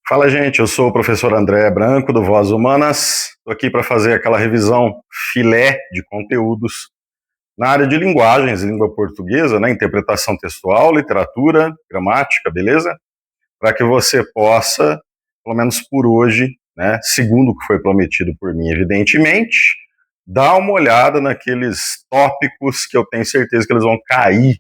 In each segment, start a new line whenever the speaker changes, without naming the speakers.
Fala, gente, eu sou o professor André Branco, do Voz Humanas. Estou aqui para fazer aquela revisão filé de conteúdos na área de linguagens, língua portuguesa, né, interpretação textual, literatura, gramática, beleza? Para que você possa, pelo menos por hoje, né, segundo o que foi prometido por mim, evidentemente, dar uma olhada naqueles tópicos que eu tenho certeza que eles vão cair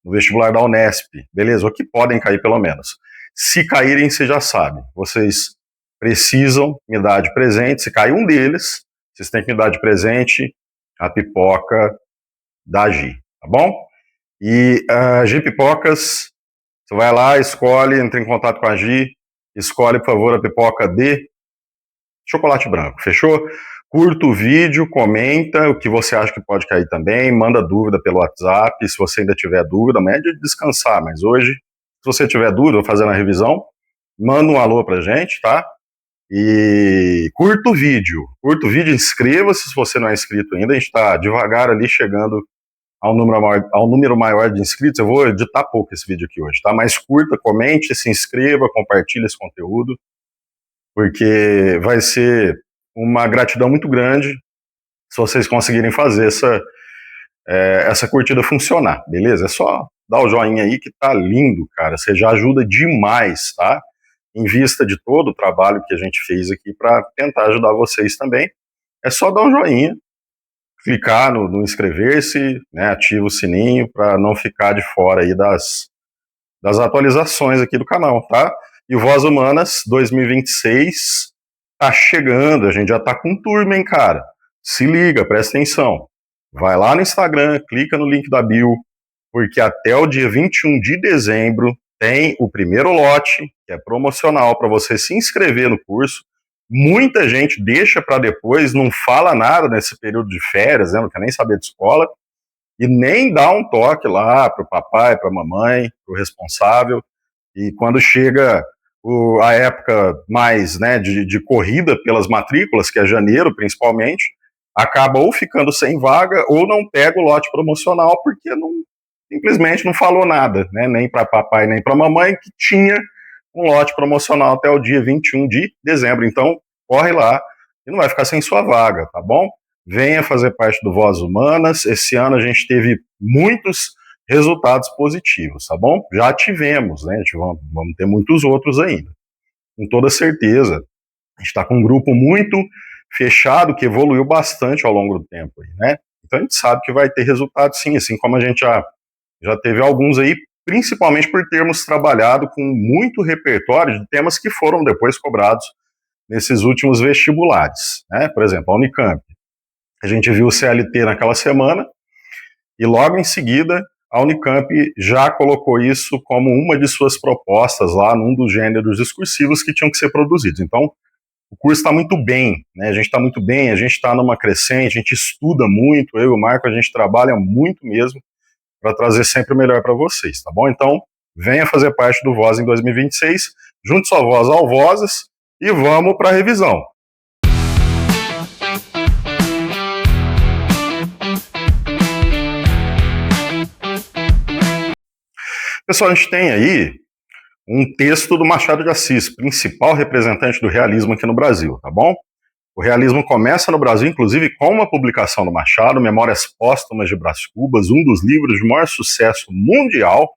no vestibular da Unesp, beleza? Ou que podem cair pelo menos. Se caírem, você já sabe. Vocês precisam me dar de presente. Se cair um deles, vocês têm que me dar de presente a pipoca da Gi, tá bom? E a Gi Pipocas, você vai lá, escolhe, entra em contato com a Gi, escolhe, por favor, a pipoca de chocolate branco, fechou? Curta o vídeo, comenta o que você acha que pode cair também, manda dúvida pelo WhatsApp, se você ainda tiver dúvida, amanhã é de descansar, mas hoje, se você tiver dúvida, vou fazer a revisão, manda um alô pra gente, tá? E curta o vídeo, inscreva-se se você não é inscrito ainda, a gente tá devagar ali chegando ao número maior de inscritos, eu vou editar pouco esse vídeo aqui hoje, tá? Mas curta, comente, se inscreva, compartilhe esse conteúdo, porque vai ser uma gratidão muito grande se vocês conseguirem fazer essa curtida funcionar, beleza? É só dar o joinha aí que tá lindo, cara. Você já ajuda demais, tá? Em vista de todo o trabalho que a gente fez aqui para tentar ajudar vocês também. É só dar um joinha, clicar no inscrever-se, né? Ativa o sininho para não ficar de fora aí das atualizações aqui do canal, tá? E o Voz Humanas 2026 tá chegando, a gente já tá com turma, hein, cara? Se liga, presta atenção. Vai lá no Instagram, clica no link da bio, porque até o dia 21 de dezembro tem o primeiro lote, que é promocional, para você se inscrever no curso. Muita gente deixa para depois, não fala nada nesse período de férias, né, não quer nem saber de escola, e nem dá um toque lá para o papai, para a mamãe, para o responsável. E quando chega a época mais, né, de corrida pelas matrículas, que é janeiro principalmente, acaba ou ficando sem vaga ou não pega o lote promocional porque simplesmente não falou nada, né, nem para papai nem para mamãe que tinha um lote promocional até o dia 21 de dezembro. Então, corre lá e não vai ficar sem sua vaga, tá bom? Venha fazer parte do Voz Humanas. Esse ano a gente teve muitos resultados positivos, tá bom? Já tivemos, né? Vamos ter muitos outros ainda, com toda certeza. A gente está com um grupo muito fechado que evoluiu bastante ao longo do tempo, né? Então a gente sabe que vai ter resultado sim, assim como a gente já teve alguns aí, principalmente por termos trabalhado com muito repertório de temas que foram depois cobrados nesses últimos vestibulares, né? Por exemplo, a Unicamp. A gente viu o CLT naquela semana e logo em seguida a Unicamp já colocou isso como uma de suas propostas lá num dos gêneros discursivos que tinham que ser produzidos. Então, o curso está muito bem, né? A gente está muito bem, a gente está numa crescente, a gente estuda muito, eu e o Marco, a gente trabalha muito mesmo para trazer sempre o melhor para vocês, tá bom? Então, venha fazer parte do Voz em 2026, junte sua voz ao Vozes e vamos para a revisão. Pessoal, a gente tem aí um texto do Machado de Assis, principal representante do realismo aqui no Brasil, tá bom? O realismo começa no Brasil, inclusive, com uma publicação do Machado, Memórias Póstumas de Brás Cubas, um dos livros de maior sucesso mundial.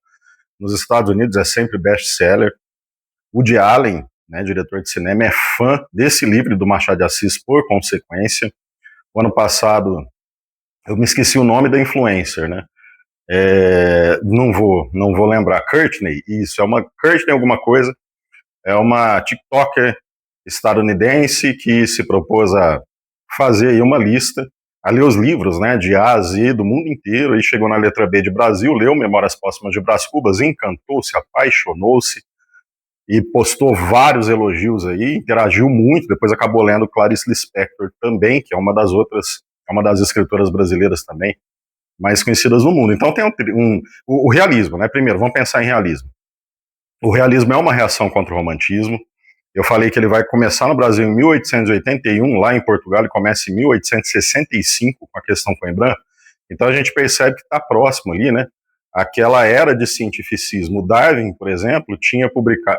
Nos Estados Unidos é sempre best-seller. Woody Allen, né, diretor de cinema, é fã desse livro do Machado de Assis por consequência. O ano passado, eu me esqueci o nome da influencer, né? Não vou lembrar. Courtney, isso, é uma Courtney alguma coisa, é uma TikToker estadunidense que se propôs a fazer aí uma lista, a ler os livros, né, de A a Z do mundo inteiro, e chegou na letra B de Brasil, leu Memórias Póstumas de Brás Cubas, encantou-se, apaixonou-se, e postou vários elogios aí, interagiu muito, depois acabou lendo Clarice Lispector também, que é uma das escritoras brasileiras também, mais conhecidas no mundo. Então tem o realismo, né? Primeiro, vamos pensar em realismo. O realismo é uma reação contra o romantismo. Eu falei que ele vai começar no Brasil em 1881, lá em Portugal ele começa em 1865 com a questão Coimbra. Então a gente percebe que está próximo ali, né? aquela era de cientificismo. Darwin, por exemplo, tinha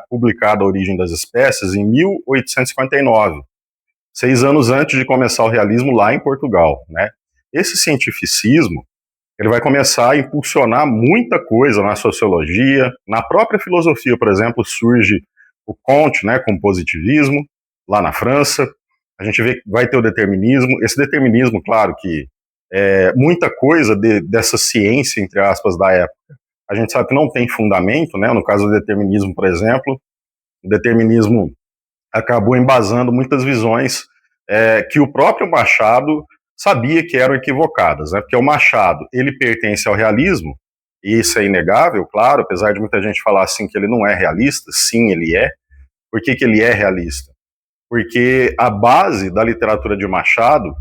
publicado A Origem das Espécies em 1859, 6 anos antes de começar o realismo lá em Portugal, né? Esse cientificismo, ele vai começar a impulsionar muita coisa na sociologia, na própria filosofia, por exemplo, surge o Comte, né, com o positivismo, lá na França. A gente vê que vai ter o determinismo. Esse determinismo, claro que muita coisa dessa ciência, entre aspas, da época, a gente sabe que não tem fundamento, né? No caso do determinismo, por exemplo, o determinismo acabou embasando muitas visões que o próprio Machado sabia que eram equivocadas, né? Porque o Machado, ele pertence ao realismo, e isso é inegável, claro, apesar de muita gente falar assim que ele não é realista, sim, ele é. Por que ele é realista? Porque a base da literatura de Machado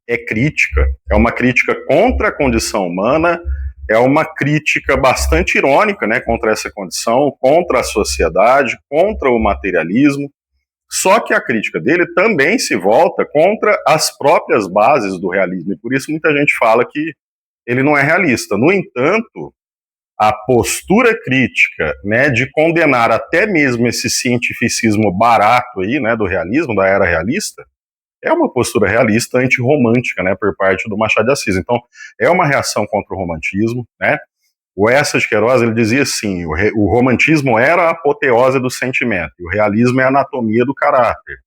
é crítica, é uma crítica contra a condição humana, é uma crítica bastante irônica, né, contra essa condição, contra a sociedade, contra o materialismo. Só que a crítica dele também se volta contra as próprias bases do realismo, e por isso muita gente fala que ele não é realista. No entanto, a postura crítica, né, de condenar até mesmo esse cientificismo barato aí, né, do realismo, da era realista, é uma postura realista antirromântica, né, por parte do Machado de Assis. Então, é uma reação contra o romantismo, né? O Eça de Queiroz, ele dizia assim, o romantismo era a apoteose do sentimento, e o realismo é a anatomia do caráter.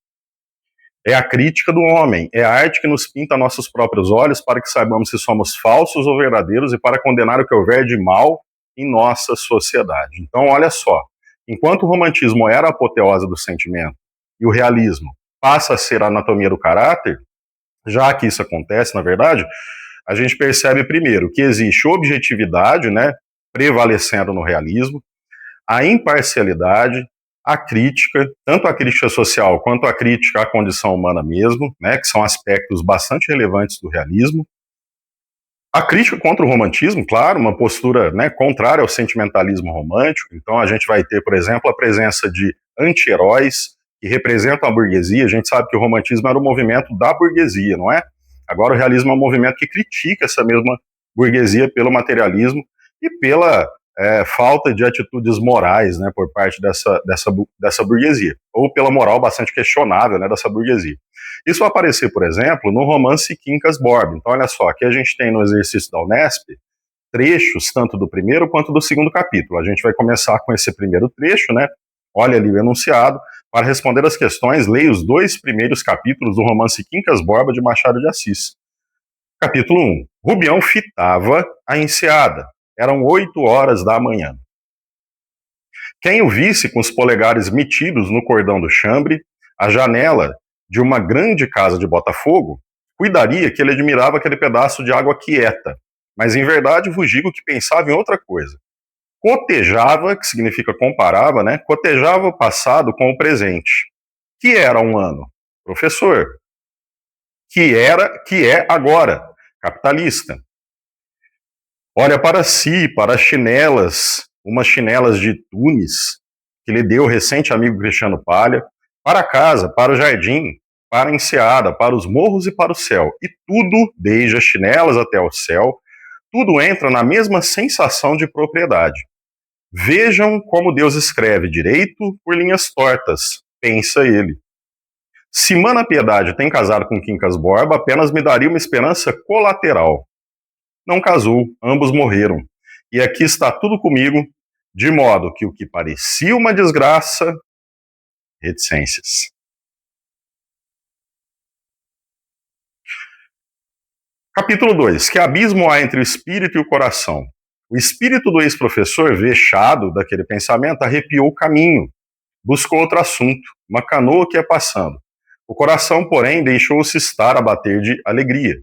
É a crítica do homem, é a arte que nos pinta a nossos próprios olhos para que saibamos se somos falsos ou verdadeiros e para condenar o que houver de mal em nossa sociedade. Então, olha só, enquanto o romantismo era a apoteose do sentimento e o realismo passa a ser a anatomia do caráter, já que isso acontece, na verdade, a gente percebe primeiro que existe objetividade, né, prevalecendo no realismo, a imparcialidade, a crítica, tanto a crítica social quanto a crítica à condição humana mesmo, né, que são aspectos bastante relevantes do realismo. A crítica contra o romantismo, claro, uma postura, né, contrária ao sentimentalismo romântico. Então a gente vai ter, por exemplo, a presença de anti-heróis que representam a burguesia. A gente sabe que o romantismo era um movimento da burguesia, não é? Agora o realismo é um movimento que critica essa mesma burguesia pelo materialismo e pela falta de atitudes morais, né, por parte dessa burguesia, ou pela moral bastante questionável, né, dessa burguesia. Isso vai aparecer, por exemplo, no romance Quincas Borba. Então, olha só, aqui a gente tem no exercício da Unesp trechos tanto do primeiro quanto do segundo capítulo. A gente vai começar com esse primeiro trecho, né? Olha ali o enunciado. Para responder as questões, leia os 2 primeiros capítulos do romance Quincas Borba de Machado de Assis. Capítulo 1. Rubião fitava a enseada. Eram 8 horas da manhã. Quem o visse com os polegares metidos no cordão do chambre, a janela de uma grande casa de Botafogo, cuidaria que ele admirava aquele pedaço de água quieta, mas em verdade vos digo que pensava em outra coisa. Cotejava, que significa comparava, né? Cotejava o passado com o presente. Que era um ano? Professor. Que é agora? Capitalista. Olha para si, para as chinelas, umas chinelas de Tunis, que lhe deu o recente amigo Cristiano Palha, para casa, para o jardim, para a enseada, para os morros e para o céu. E tudo, desde as chinelas até o céu, tudo entra na mesma sensação de propriedade. Vejam como Deus escreve direito por linhas tortas, pensa ele. Se Mana Piedade tem casado com Quincas Borba, apenas me daria uma esperança colateral. Não casou, ambos morreram. E aqui está tudo comigo, de modo que o que parecia uma desgraça, reticências. Capítulo 2. Que abismo há entre o espírito e o coração? O espírito do ex-professor, vexado daquele pensamento, arrepiou o caminho. Buscou outro assunto, uma canoa que ia passando. O coração, porém, deixou-se estar a bater de alegria.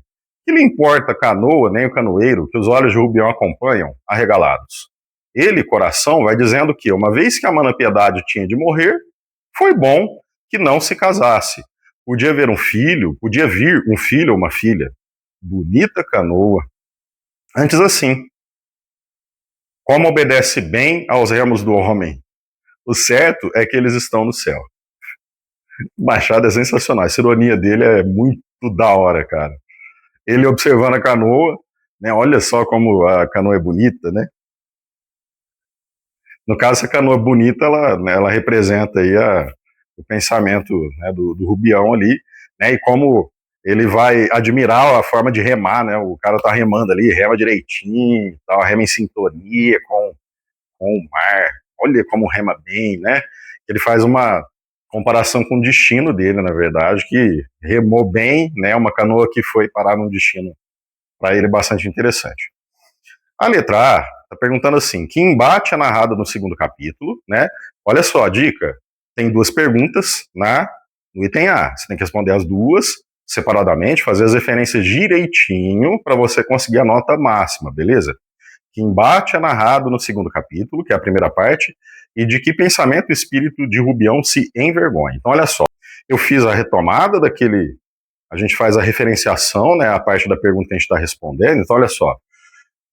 Que lhe importa a canoa, nem o canoeiro, que os olhos de Rubião acompanham, arregalados? Ele, coração, vai dizendo que, uma vez que a Mana Piedade tinha de morrer, foi bom que não se casasse. Podia haver um filho, podia vir um filho ou uma filha. Bonita canoa. Antes assim, como obedece bem aos remos do homem. O certo é que eles estão no céu. O Machado é sensacional. Essa ironia dele é muito da hora, cara. Ele observando a canoa, né? Olha só como a canoa é bonita, né? No caso, essa canoa bonita, ela representa aí o pensamento, né, do Rubião ali, né, e como ele vai admirar a forma de remar, né, o cara tá remando ali, rema direitinho, tal, rema em sintonia com o mar, olha como rema bem, né, ele faz uma comparação com o destino dele, na verdade, que remou bem, né, uma canoa que foi parar num destino para ele bastante interessante. A letra A está perguntando assim: que embate é narrado no segundo capítulo, né? Olha só, a dica: tem duas perguntas no item A. Você tem que responder as duas separadamente, fazer as referências direitinho para você conseguir a nota máxima, beleza? Que embate é narrado no segundo capítulo, que é a primeira parte, e de que pensamento e espírito de Rubião se envergonha. Então, olha só, eu fiz a retomada daquele. A gente faz a referenciação, né? A parte da pergunta que a gente está respondendo. Então, olha só.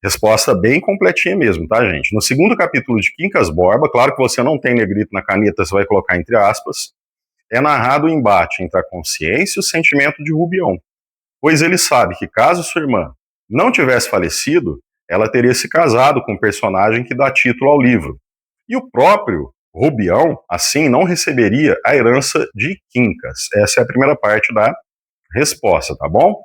Resposta bem completinha mesmo, tá, gente? No segundo capítulo de Quincas Borba, claro que você não tem negrito na caneta, você vai colocar entre aspas, é narrado o embate entre a consciência e o sentimento de Rubião, pois ele sabe que caso sua irmã não tivesse falecido, ela teria se casado com o personagem que dá título ao livro. E o próprio Rubião, assim, não receberia a herança de Quincas. Essa é a primeira parte da resposta, tá bom?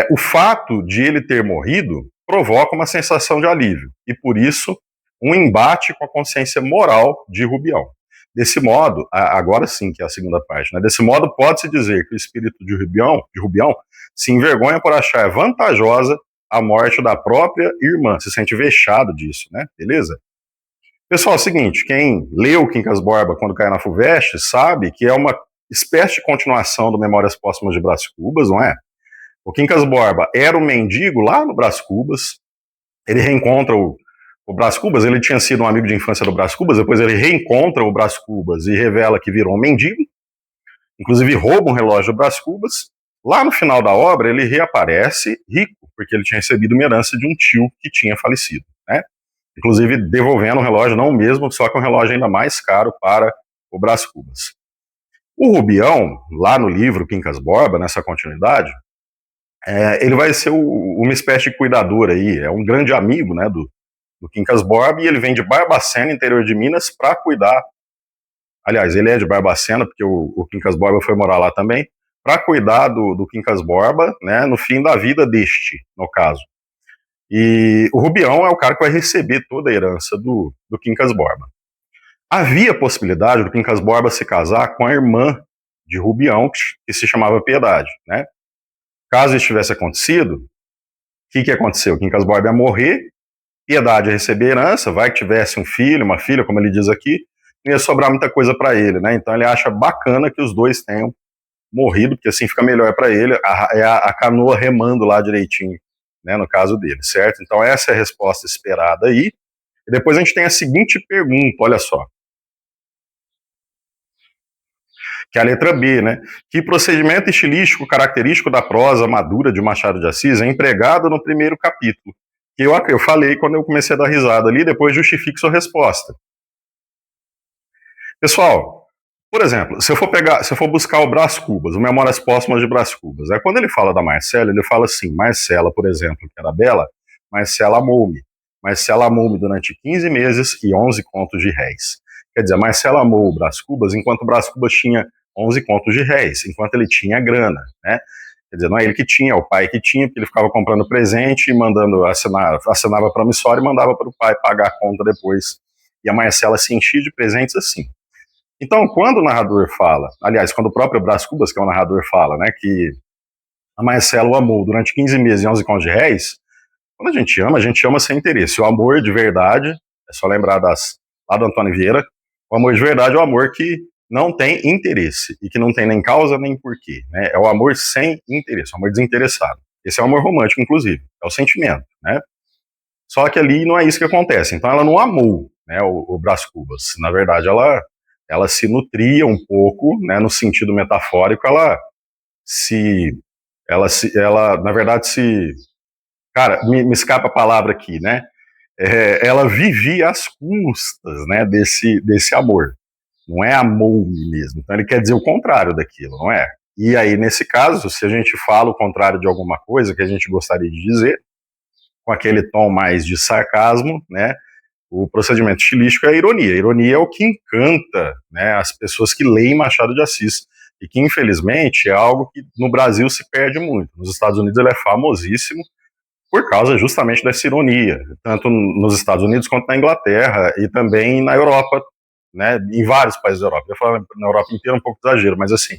O fato de ele ter morrido provoca uma sensação de alívio e, por isso, um embate com a consciência moral de Rubião. Desse modo, agora sim que é a segunda parte, né? Desse modo, pode-se dizer que o espírito de Rubião se envergonha por achar vantajosa a morte da própria irmã, se sente vexado disso, né? Beleza? Pessoal, é o seguinte, quem leu Quincas Borba quando cai na FUVEST sabe que é uma espécie de continuação do Memórias Póstumas de Brás Cubas, não é? O Quincas Borba era um mendigo lá no Brás Cubas, ele reencontra o Brás Cubas, ele tinha sido um amigo de infância do Brás Cubas, depois ele reencontra o Brás Cubas e revela que virou um mendigo, inclusive rouba um relógio do Brás Cubas. Lá no final da obra, ele reaparece rico, porque ele tinha recebido uma herança de um tio que tinha falecido, né? Inclusive devolvendo o relógio, não o mesmo, só que um relógio ainda mais caro para o Brás Cubas. O Rubião, lá no livro Quincas Borba, nessa continuidade, ele vai ser uma espécie de cuidador aí, é um grande amigo, né, do Quincas Borba, e ele vem de Barbacena, interior de Minas, para cuidar. Aliás, ele é de Barbacena, porque o Quincas Borba foi morar lá também, para cuidar do Quincas Borba, né, no fim da vida deste, no caso. E o Rubião é o cara que vai receber toda a herança do Quincas Borba. Havia a possibilidade do Quincas Borba se casar com a irmã de Rubião, que se chamava Piedade, né? Caso isso tivesse acontecido, o que aconteceu? Quincas Borba ia morrer, Piedade ia receber herança, vai que tivesse um filho, uma filha, como ele diz aqui, não ia sobrar muita coisa para ele, né? Então ele acha bacana que os dois tenham morrido, porque assim fica melhor para ele, a canoa remando lá direitinho, né, no caso dele, certo? Então essa é a resposta esperada aí. E depois a gente tem a seguinte pergunta, olha só. Que é a letra B, né? Que procedimento estilístico característico da prosa madura de Machado de Assis é empregado no primeiro capítulo? Que eu falei quando eu comecei a dar risada ali, depois justifique sua resposta. Pessoal, por exemplo, se eu for buscar o Brás Cubas, o Memórias Póstumas de Brás Cubas, quando ele fala da Marcela, ele fala assim: Marcela, por exemplo, que era bela, Marcela amou-me. Marcela amou-me durante 15 meses e 11 contos de réis. Quer dizer, Marcela amou o Brás Cubas enquanto o Brás Cubas tinha 11 contos de réis, enquanto ele tinha grana, né? Quer dizer, não é ele que tinha, é o pai que tinha, porque ele ficava comprando presente e mandando assinava promissório e mandava para o pai pagar a conta depois. E a Marcela se enchia de presentes assim. Então, quando o narrador fala, aliás, quando o próprio Brás Cubas, que é o narrador, fala, né, que a Marcela o amou durante 15 meses e 11 contos de réis, quando a gente ama sem interesse. O amor de verdade, é só lembrar lá do Antônio Vieira, o amor de verdade é o amor que não tem interesse, e que não tem nem causa nem porquê, né? É o amor sem interesse, o amor desinteressado. Esse é o amor romântico, inclusive, é o sentimento, né? Só que ali não é isso que acontece. Então ela não amou, né, o Brás Cubas. Na verdade, ela se nutria um pouco, né, no sentido metafórico, na verdade, cara, me escapa a palavra aqui, né, ela vivia às custas, né, desse amor, não é amor-me mesmo, então ele quer dizer o contrário daquilo, não é? E aí, nesse caso, se a gente fala o contrário de alguma coisa que a gente gostaria de dizer, com aquele tom mais de sarcasmo, né, o procedimento estilístico é a ironia. A ironia é o que encanta, né, as pessoas que leem Machado de Assis, e que, infelizmente, é algo que no Brasil se perde muito. Nos Estados Unidos ele é famosíssimo por causa justamente dessa ironia, tanto nos Estados Unidos quanto na Inglaterra e também na Europa, né, em vários países da Europa. Eu falo na Europa inteira um pouco exagero, mas assim,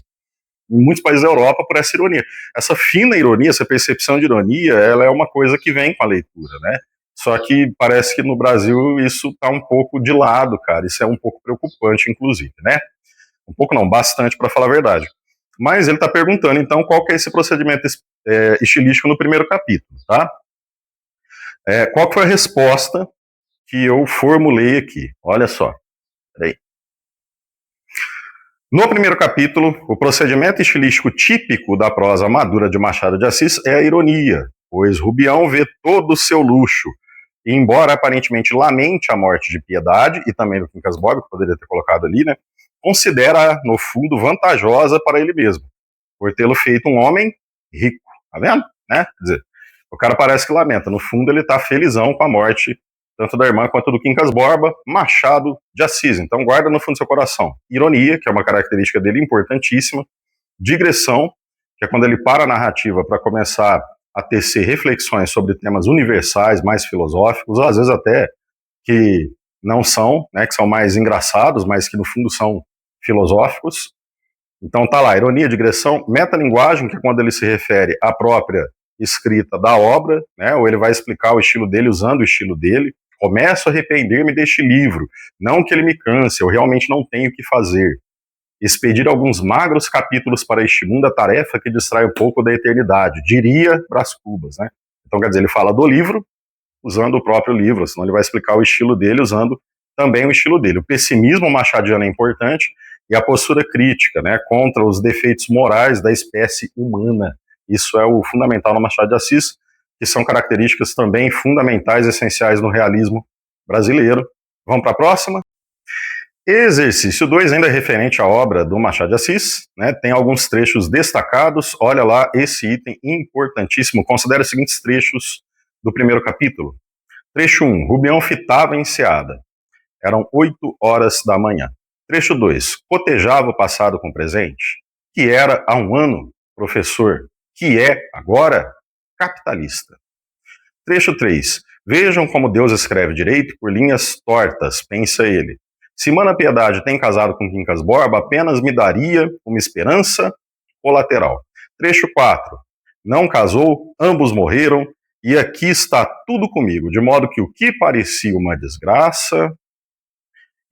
em muitos países da Europa por essa ironia. Essa fina ironia, essa percepção de ironia, ela é uma coisa que vem com a leitura, né? Só que parece que no Brasil isso está um pouco de lado, cara. Isso é um pouco preocupante, inclusive, né? Um pouco não, bastante, para falar a verdade. Mas ele está perguntando, então, qual que é esse procedimento estilístico no primeiro capítulo, tá? Qual que foi a resposta que eu formulei aqui? Olha só, peraí. No primeiro capítulo, o procedimento estilístico típico da prosa madura de Machado de Assis é a ironia, pois Rubião vê todo o seu luxo, e embora aparentemente lamente a morte de Piedade, e também do Quincas Borba, que poderia ter colocado ali, né, considera, no fundo, vantajosa para ele mesmo, por tê-lo feito um homem rico, tá vendo? Né? Quer dizer, o cara parece que lamenta, no fundo ele tá felizão com a morte tanto da irmã quanto do Quincas Borba, Machado de Assis. Então guarda no fundo do seu coração. Ironia, que é uma característica dele importantíssima. Digressão, que é quando ele para a narrativa para começar a tecer reflexões sobre temas universais, mais filosóficos, ou às vezes até que não são, né, que são mais engraçados, mas que no fundo são filosóficos. Então tá lá, ironia, digressão, metalinguagem, que é quando ele se refere à própria escrita da obra, né, ou ele vai explicar o estilo dele usando o estilo dele. Começo a arrepender-me deste livro, não que ele me canse, eu realmente não tenho o que fazer. Expedir alguns magros capítulos para este mundo, a tarefa que distrai um pouco da eternidade, diria Brás Cubas, né? Então, quer dizer, ele fala do livro, usando o próprio livro, senão ele vai explicar o estilo dele usando também o estilo dele. O pessimismo machadiano é importante e a postura crítica, né, contra os defeitos morais da espécie humana. Isso é o fundamental no Machado de Assis, que são características também fundamentais, essenciais no realismo brasileiro. Vamos para a próxima? Exercício 2, ainda referente à obra do Machado de Assis, né, tem alguns trechos destacados. Olha lá esse item importantíssimo. Considere os seguintes trechos do primeiro capítulo. Trecho 1, Rubião fitava a enseada. Eram 8 horas da manhã. Trecho 2, cotejava o passado com o presente, que era há um ano professor, que é agora capitalista. Trecho 3, vejam como Deus escreve direito por linhas tortas, pensa ele. Se Mana Piedade tem casado com Quincas Borba, apenas me daria uma esperança colateral. Trecho 4, não casou, ambos morreram, e aqui está tudo comigo, de modo que o que parecia uma desgraça,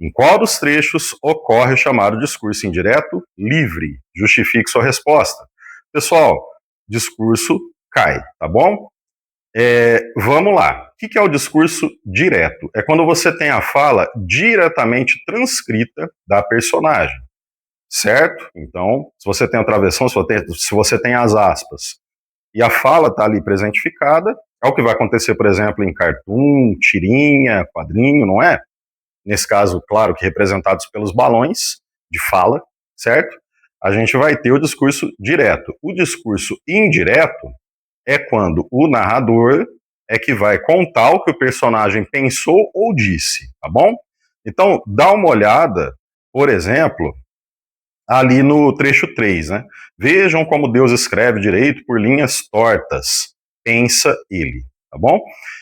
em qual dos trechos ocorre o chamado discurso indireto livre? Justifique sua resposta. Pessoal, discurso cai, tá bom? Vamos lá. O que é o discurso direto? É quando você tem a fala diretamente transcrita da personagem, certo? Então, se você tem a travessão, se você tem as aspas, e a fala está ali presentificada, é o que vai acontecer, por exemplo, em cartoon, tirinha, quadrinho, não é? Nesse caso, claro que representados pelos balões de fala, certo? A gente vai ter o discurso direto. O discurso indireto é quando o narrador é que vai contar o que o personagem pensou ou disse, tá bom? Então, dá uma olhada, por exemplo, ali no trecho 3, né? Vejam como Deus escreve direito por linhas tortas, pensa ele, tá bom?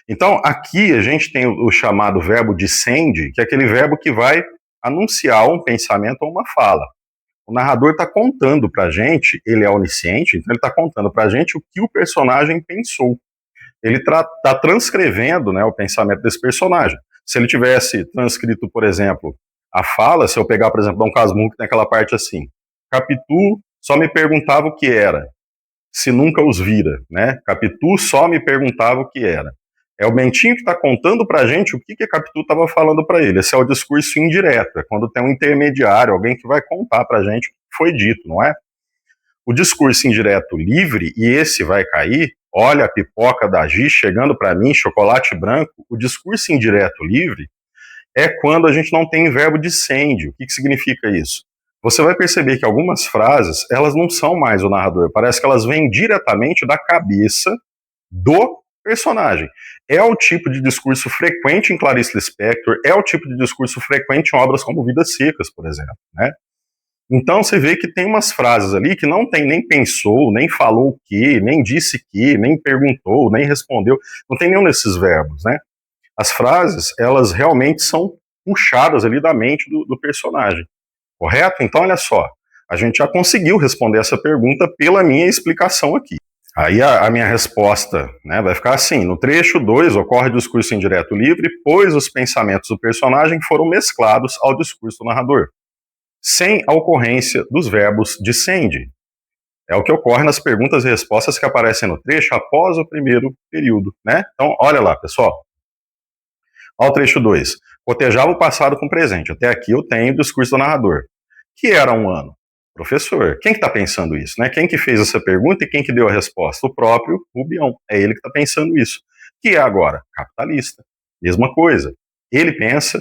Então, aqui a gente tem o chamado verbo dissende, que é aquele verbo que vai anunciar um pensamento ou uma fala. O narrador está contando para a gente, ele é onisciente, então ele está contando para a gente o que o personagem pensou. Ele está transcrevendo, né, o pensamento desse personagem. Se ele tivesse transcrito, por exemplo, a fala, se eu pegar, por exemplo, Dom Casmurro, que tem aquela parte assim, Capitu só me perguntava o que era, se nunca os vira, né? Capitu só me perguntava o que era. É o Bentinho que está contando para a gente o que a Capitu estava falando para ele. Esse é o discurso indireto, é quando tem um intermediário, alguém que vai contar para a gente o que foi dito, não é? O discurso indireto livre, e esse vai cair, olha a pipoca da Gi chegando para mim, chocolate branco, o discurso indireto livre é quando a gente não tem verbo dissende. O que significa isso? Você vai perceber que algumas frases, elas não são mais o narrador, parece que elas vêm diretamente da cabeça do personagem. É o tipo de discurso frequente em Clarice Lispector, é o tipo de discurso frequente em obras como Vidas Secas, por exemplo, né? Então você vê que tem umas frases ali que não tem nem pensou, nem falou o que, nem disse que, nem perguntou, nem respondeu, não tem nenhum desses verbos, né? As frases, elas realmente são puxadas ali da mente do personagem, correto? Então olha só, a gente já conseguiu responder essa pergunta pela minha explicação aqui. Aí a minha resposta, né, vai ficar assim: no trecho 2 ocorre discurso indireto livre, pois os pensamentos do personagem foram mesclados ao discurso do narrador, sem a ocorrência dos verbos descende. É o que ocorre nas perguntas e respostas que aparecem no trecho após o primeiro período, né? Então, olha lá, pessoal. Olha o trecho 2. Cotejava o passado com o presente. Até aqui eu tenho o discurso do narrador. Que era um ano? Professor. Quem que está pensando isso, né? Quem que fez essa pergunta e quem que deu a resposta? O próprio Rubião. É ele que está pensando isso. Que é agora? Capitalista. Mesma coisa. Ele pensa,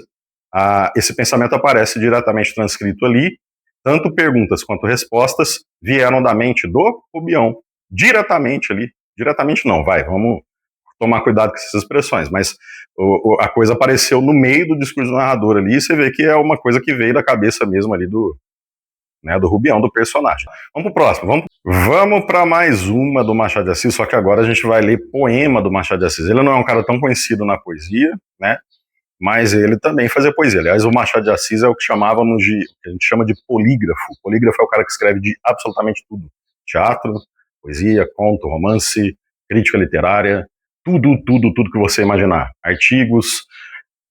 esse pensamento aparece diretamente transcrito ali, tanto perguntas quanto respostas vieram da mente do Rubião, diretamente ali, diretamente não, vamos tomar cuidado com essas expressões, mas a coisa apareceu no meio do discurso do narrador ali, e você vê que é uma coisa que veio da cabeça mesmo ali do Rubião, do personagem. Vamos pro próximo, vamos para mais uma do Machado de Assis, só que agora a gente vai ler poema do Machado de Assis. Ele não é um cara tão conhecido na poesia, né? Mas ele também fazia poesia. Aliás, o Machado de Assis é o que chamávamos de, que a gente chama de polígrafo. Polígrafo é o cara que escreve de absolutamente tudo: teatro, poesia, conto, romance, crítica literária, tudo que você imaginar. Artigos,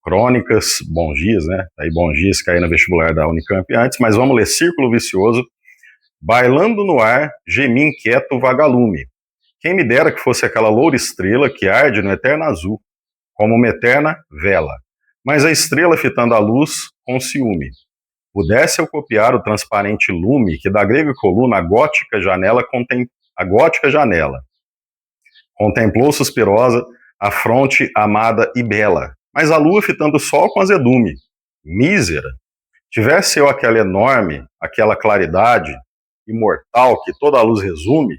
crônicas, bons dias, né? Aí bons dias caí no vestibular da Unicamp antes, mas vamos ler Círculo Vicioso. Bailando no ar, gemi inquieto vagalume. Quem me dera que fosse aquela loura estrela que arde no eterno azul, como uma eterna vela. Mas a estrela fitando a luz com ciúme. Pudesse eu copiar o transparente lume que da grega coluna a gótica janela contemplou suspirosa a fronte amada e bela, mas a lua fitando o sol com azedume. Mísera, tivesse eu aquela enorme, aquela claridade imortal que toda a luz resume,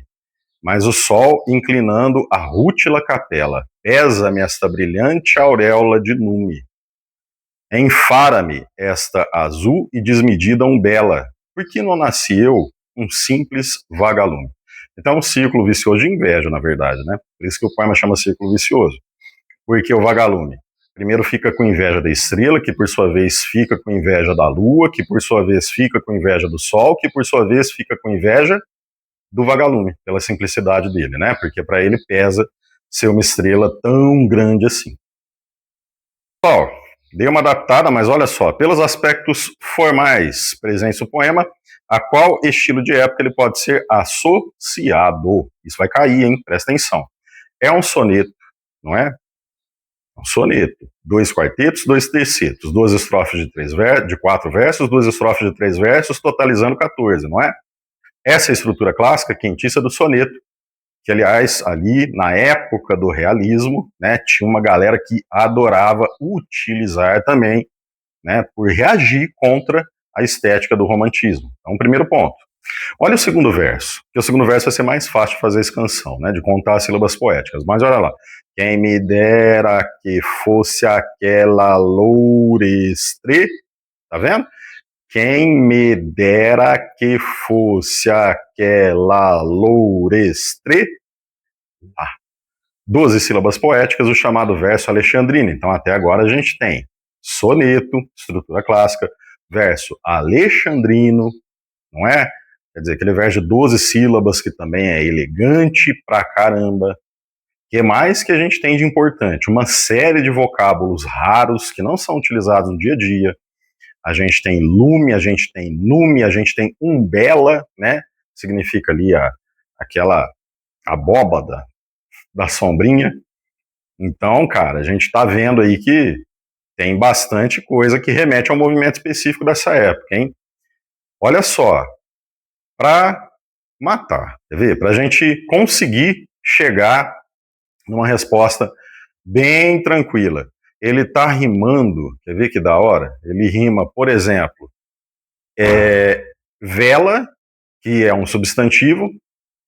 mas o sol inclinando a rútila capela, pesa-me esta brilhante auréola de nume. Enfara-me esta azul e desmedida umbela, porque não nasci eu um simples vagalume. Então é um círculo vicioso de inveja, na verdade, né? Por isso que o poema chama círculo vicioso. Porque o vagalume, primeiro fica com inveja da estrela, que por sua vez fica com inveja da lua, que por sua vez fica com inveja do sol, que por sua vez fica com inveja do vagalume, pela simplicidade dele, né? Porque para ele pesa ser uma estrela tão grande assim. Bom, dei uma adaptada, mas olha só, pelos aspectos formais presentes no poema, a qual estilo de época ele pode ser associado? Isso vai cair, hein? Presta atenção. É um soneto, não é? Um soneto. 2 quartetos, 2 tercetos, 2 estrofes de 4 versos, 2 estrofes de 3 versos, totalizando 14, não é? Essa é a estrutura clássica quentícia do soneto, que, aliás, ali na época do realismo, né, tinha uma galera que adorava utilizar também, né, por reagir contra a estética do romantismo. Então, primeiro ponto. Olha o segundo verso, que o segundo verso vai ser mais fácil de fazer a escansão, né, de contar as sílabas poéticas. Mas olha lá. Quem me dera que fosse aquela lourestre, tá vendo? Quem me dera que fosse aquela lourestre. 12 sílabas poéticas, o chamado verso alexandrino. Então, até agora a gente tem soneto, estrutura clássica, verso alexandrino, não é? Quer dizer, aquele verso de 12 sílabas que também é elegante pra caramba. O que mais que a gente tem de importante? Uma série de vocábulos raros que não são utilizados no dia a dia. A gente tem lume, a gente tem nume, a gente tem umbela, né? Significa ali aquela abóbada da sombrinha. Então, cara, a gente está vendo aí que tem bastante coisa que remete ao movimento específico dessa época, hein? Olha só, para matar, quer ver? Para a gente conseguir chegar numa resposta bem tranquila. Ele está rimando, quer ver que da hora? Ele rima, por exemplo, vela, que é um substantivo,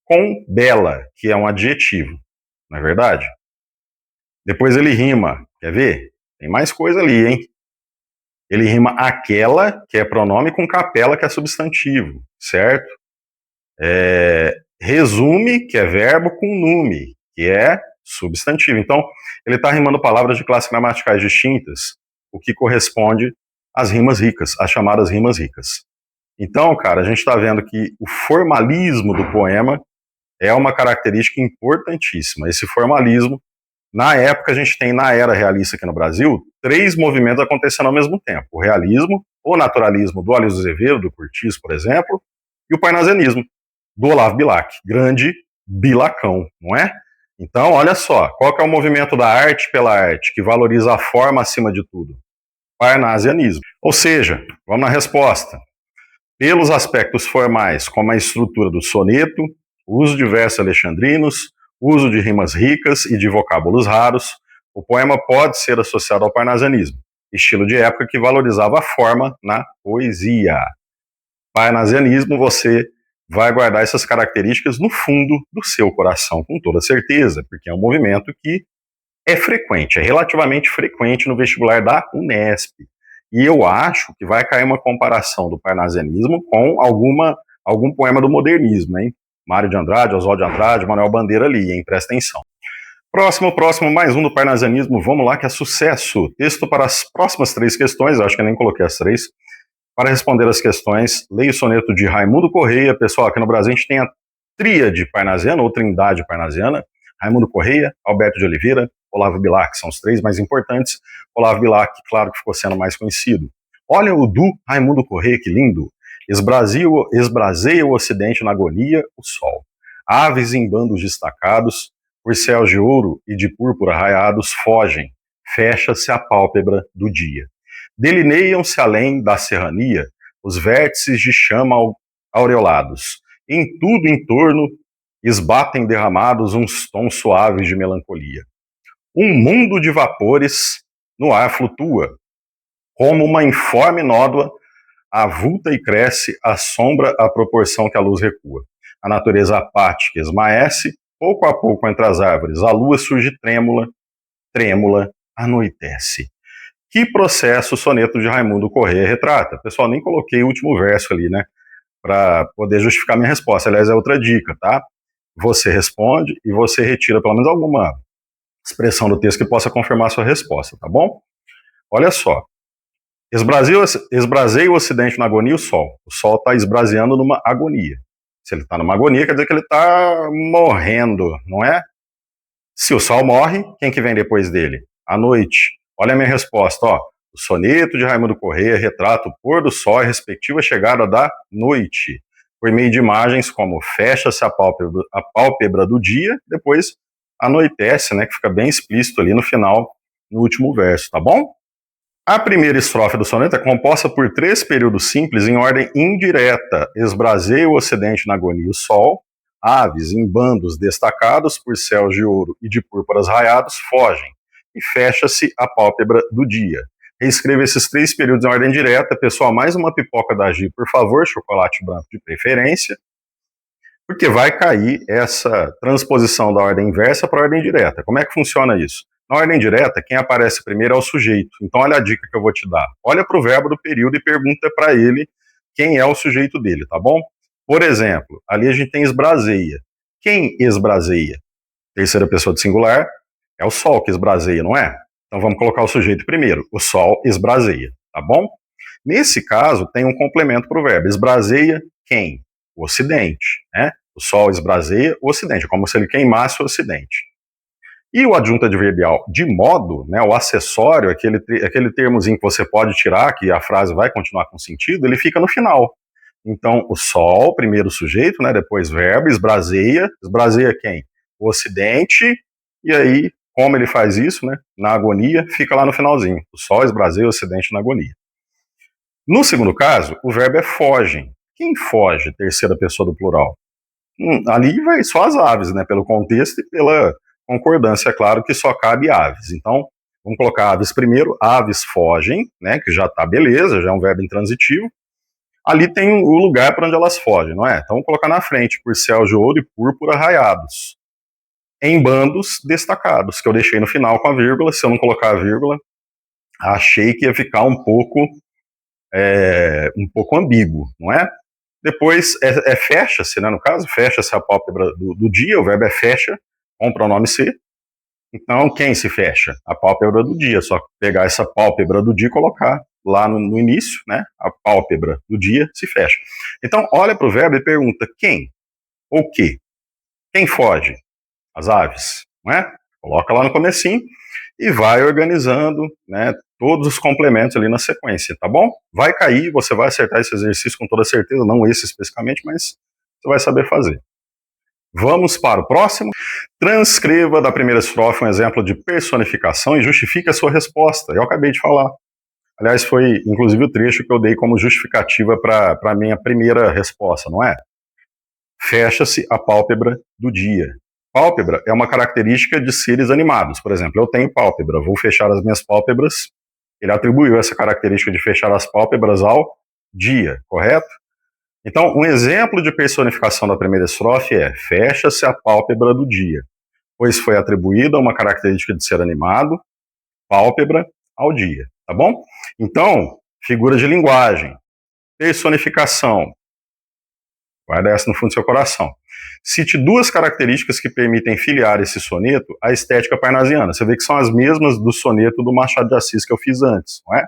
com bela, que é um adjetivo, não é verdade? Depois ele rima, quer ver? Tem mais coisa ali, hein? Ele rima aquela, que é pronome, com capela, que é substantivo, certo? Resume, que é verbo, com nume, que é substantivo. Então, ele está rimando palavras de classes gramaticais distintas, o que corresponde às rimas ricas, às chamadas rimas ricas. Então, cara, a gente está vendo que o formalismo do poema é uma característica importantíssima. Esse formalismo, na época, a gente tem, na era realista aqui no Brasil, 3 movimentos acontecendo ao mesmo tempo. O realismo, o naturalismo do Aloysio Azevedo, do Curtiz, por exemplo, e o parnasianismo, do Olavo Bilac. Grande bilacão, não é? Então, olha só, qual que é o movimento da arte pela arte, que valoriza a forma acima de tudo? Parnasianismo. Ou seja, vamos na resposta. Pelos aspectos formais, como a estrutura do soneto, o uso de versos alexandrinos, uso de rimas ricas e de vocábulos raros, o poema pode ser associado ao parnasianismo, estilo de época que valorizava a forma na poesia. Parnasianismo, você vai guardar essas características no fundo do seu coração, com toda certeza, porque é um movimento que é frequente, é relativamente frequente no vestibular da Unesp. E eu acho que vai cair uma comparação do parnasianismo com algum poema do modernismo, hein? Mário de Andrade, Oswald de Andrade, Manuel Bandeira ali, hein? Presta atenção. Próximo, mais um do parnasianismo. Vamos lá, que é sucesso. Texto para as próximas 3 questões, eu acho que eu nem coloquei as 3. Para responder as questões, leia o soneto de Raimundo Correia. Pessoal, aqui no Brasil a gente tem a tríade parnasiana, ou trindade parnasiana. Raimundo Correia, Alberto de Oliveira, Olavo Bilac, são os 3 mais importantes. Olavo Bilac, claro que ficou sendo mais conhecido. Olha o do Raimundo Correia, que lindo. Esbraseia o ocidente na agonia, o sol. Aves em bandos destacados, por céus de ouro e de púrpura raiados, fogem. Fecha-se a pálpebra do dia. Delineiam-se além da serrania os vértices de chama aureolados. Em tudo em torno esbatem derramados uns tons suaves de melancolia. Um mundo de vapores no ar flutua, como uma informe nódoa, avulta e cresce a sombra à proporção que a luz recua. A natureza apática esmaece, pouco a pouco entre as árvores, a lua surge trêmula, trêmula, anoitece. Que processo o soneto de Raimundo Correia retrata? Pessoal, nem coloquei o último verso ali, né, para poder justificar minha resposta. Aliás, é outra dica, tá? Você responde e você retira pelo menos alguma expressão do texto que possa confirmar a sua resposta, tá bom? Olha só. Esbraseia o ocidente na agonia o sol. O sol está esbraseando numa agonia. Se ele está numa agonia, quer dizer que ele está morrendo, não é? Se o sol morre, quem que vem depois dele? A noite. Olha a minha resposta, ó. O soneto de Raimundo Correia retrata o pôr do sol e a respectiva chegada da noite, por meio de imagens como fecha-se a pálpebra do dia, depois anoitece, né, que fica bem explícito ali no final, no último verso, tá bom? A primeira estrofe do soneto é composta por 3 períodos simples em ordem indireta. Esbraseia o ocidente na agonia o sol, aves em bandos destacados por céus de ouro e de púrpuras raiados fogem, e fecha-se a pálpebra do dia. Reescreva esses 3 períodos em ordem direta. Pessoal, mais uma pipoca da Gi, por favor, chocolate branco de preferência, porque vai cair essa transposição da ordem inversa para a ordem direta. Como é que funciona isso? Na ordem direta, quem aparece primeiro é o sujeito. Então, olha a dica que eu vou te dar. Olha para o verbo do período e pergunta para ele quem é o sujeito dele, tá bom? Por exemplo, ali a gente tem esbraseia. Quem esbraseia? Terceira pessoa de singular é o sol que esbraseia, não é? Então, vamos colocar o sujeito primeiro. O sol esbraseia, tá bom? Nesse caso, tem um complemento para o verbo. Esbraseia quem? O ocidente, né? O sol esbraseia o ocidente, é como se ele queimasse o ocidente. E o adjunto adverbial de modo, né, o acessório, aquele termozinho que você pode tirar, que a frase vai continuar com sentido, ele fica no final. Então, o sol, primeiro sujeito, né, depois verbo, esbraseia quem? O ocidente, e aí, como ele faz isso, né, na agonia, fica lá no finalzinho. O sol esbraseia o ocidente na agonia. No segundo caso, o verbo é fogem. Quem foge? Terceira pessoa do plural. Ali vai só as aves, né, pelo contexto e pela concordância, é claro, que só cabe aves. Então, vamos colocar aves primeiro. Aves fogem, né, que já está beleza, já é um verbo intransitivo. Ali tem o lugar para onde elas fogem, não é? Então, vamos colocar na frente, por céu de ouro e púrpura raiados. em bandos destacados, que eu deixei no final com a vírgula. Se eu não colocar a vírgula, achei que ia ficar um pouco ambíguo, não é? Depois fecha-se, né, no caso, fecha-se a pálpebra do dia, o verbo é fecha, com o pronome se. Então, quem se fecha? A pálpebra do dia, só pegar essa pálpebra do dia e colocar lá no início, né, a pálpebra do dia se fecha. Então, olha para o verbo e pergunta quem ou que. Quem foge? As aves, não é? Coloca lá no comecinho e vai organizando, né, todos os complementos ali na sequência, tá bom? Vai cair, você vai acertar esse exercício com toda certeza, não esse especificamente, mas você vai saber fazer. Vamos para o próximo. Transcreva da primeira estrofe um exemplo de personificação e justifique a sua resposta. Eu acabei de falar. Aliás, foi inclusive o trecho que eu dei como justificativa para a minha primeira resposta, não é? Fecha-se a pálpebra do dia. Pálpebra é uma característica de seres animados. Por exemplo, eu tenho pálpebra, vou fechar as minhas pálpebras. Ele atribuiu essa característica de fechar as pálpebras ao dia, correto? Então, um exemplo de personificação da primeira estrofe é: fecha-se a pálpebra do dia, pois foi atribuída uma característica de ser animado, pálpebra, ao dia, tá bom? Então, figura de linguagem, personificação, guarda essa no fundo do seu coração. Cite duas características que permitem filiar esse soneto à estética parnasiana. Você vê que são as mesmas do soneto do Machado de Assis que eu fiz antes, não é?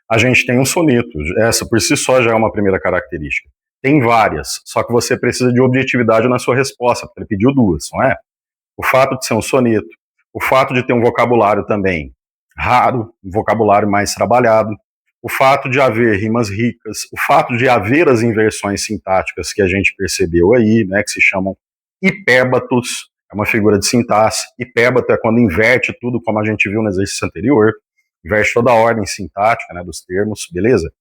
A gente tem um soneto, essa por si só já é uma primeira característica. Tem várias, só que você precisa de objetividade na sua resposta, porque ele pediu duas, não é? O fato de ser um soneto, o fato de ter um vocabulário também raro, um vocabulário mais trabalhado, o fato de haver rimas ricas, o fato de haver as inversões sintáticas que a gente percebeu aí, né, que se chamam hipébatos, é uma figura de sintaxe. Hipébato é quando inverte tudo, como a gente viu no exercício anterior, inverte toda a ordem sintática, né, dos termos, beleza?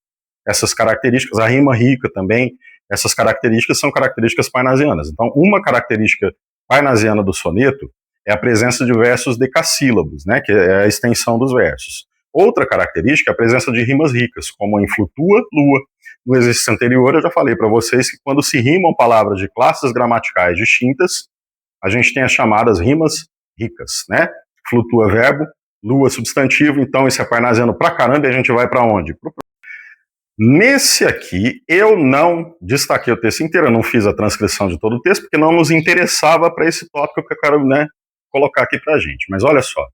Essas características, a rima rica também, essas características são características parnasianas. Então, uma característica parnasiana do soneto é a presença de versos decassílabos, né, que é a extensão dos versos. Outra característica é a presença de rimas ricas, como em flutua, lua. No exercício anterior eu já falei para vocês que quando se rimam palavras de classes gramaticais distintas, a gente tem as chamadas rimas ricas, né? Flutua verbo, lua substantivo, então isso é parnasiano pra caramba e a gente vai para onde? Nesse aqui, eu não destaquei o texto inteiro, eu não fiz a transcrição de todo o texto, porque não nos interessava para esse tópico que eu quero, né, colocar aqui para a gente. Mas olha só.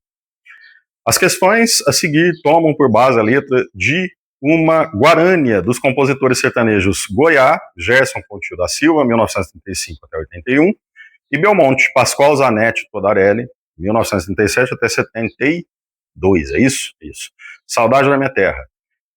As questões a seguir tomam por base a letra de uma guarânia dos compositores sertanejos Goiá, Gerson Coutinho da Silva, 1935 até 81, e Belmonte, Pascoal Zanetti Todarelli, 1937 até 72, é isso? Isso. Saudade da Minha Terra.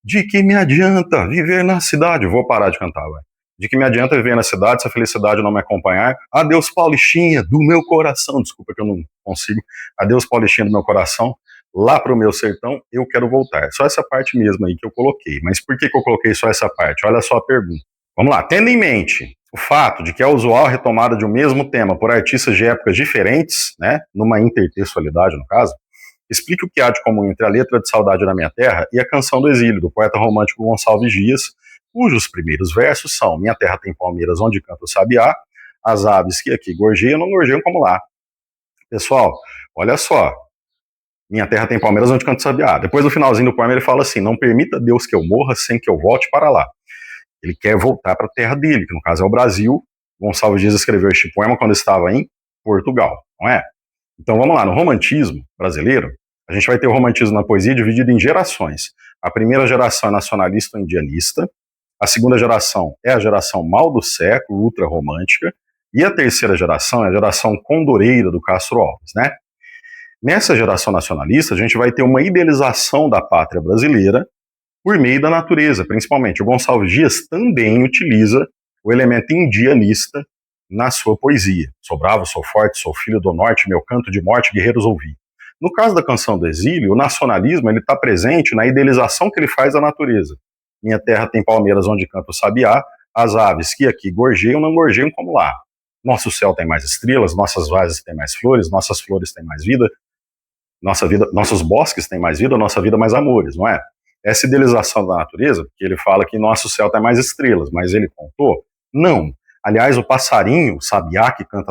De que me adianta viver na cidade? Vou parar de cantar, vai. De que me adianta viver na cidade se a felicidade não me acompanhar? Adeus, Paulistinha, do meu coração. Desculpa que eu não consigo. Adeus, Paulistinha, do meu coração. Lá pro meu sertão, eu quero voltar. Só essa parte mesmo aí que eu coloquei. Mas por que eu coloquei só essa parte? Olha só a pergunta. Vamos lá. Tendo em mente o fato de que é usual a retomada de um mesmo tema por artistas de épocas diferentes, né, numa intertextualidade no caso, explique o que há de comum entre a letra de Saudade da Minha Terra e a Canção do Exílio, do poeta romântico Gonçalves Dias, cujos primeiros versos são: minha terra tem palmeiras onde canta o sabiá, as aves que aqui gorjeiam não gorjeiam como lá. Pessoal, olha só, minha terra tem palmeiras onde canta o sabiá. Depois, no finalzinho do poema, ele fala assim: não permita Deus que eu morra sem que eu volte para lá. Ele quer voltar para a terra dele, que no caso é o Brasil. Gonçalves Dias escreveu este poema quando estava em Portugal, não é? Então vamos lá, no romantismo brasileiro, a gente vai ter o romantismo na poesia dividido em gerações. A primeira geração é nacionalista ou indianista, a segunda geração é a geração mal do século, ultra-romântica, e a terceira geração é a geração condoreira do Castro Alves, né? Nessa geração nacionalista, a gente vai ter uma idealização da pátria brasileira por meio da natureza, principalmente. O Gonçalves Dias também utiliza o elemento indianista na sua poesia. Sou bravo, sou forte, sou filho do norte, meu canto de morte, guerreiros ouvi. No caso da Canção do Exílio, o nacionalismo ele está presente na idealização que ele faz da natureza. Minha terra tem palmeiras onde canta o sabiá, as aves que aqui gorjeiam não gorjeiam como lá. Nosso céu tem mais estrelas, nossas vases têm mais flores, nossas flores têm mais vida, nossos bosques têm mais vida, nossa vida mais amores, não é? Essa idealização da natureza, que ele fala que nosso céu tem mais estrelas, mas ele contou? Não. Aliás, o passarinho, o sabiá que canta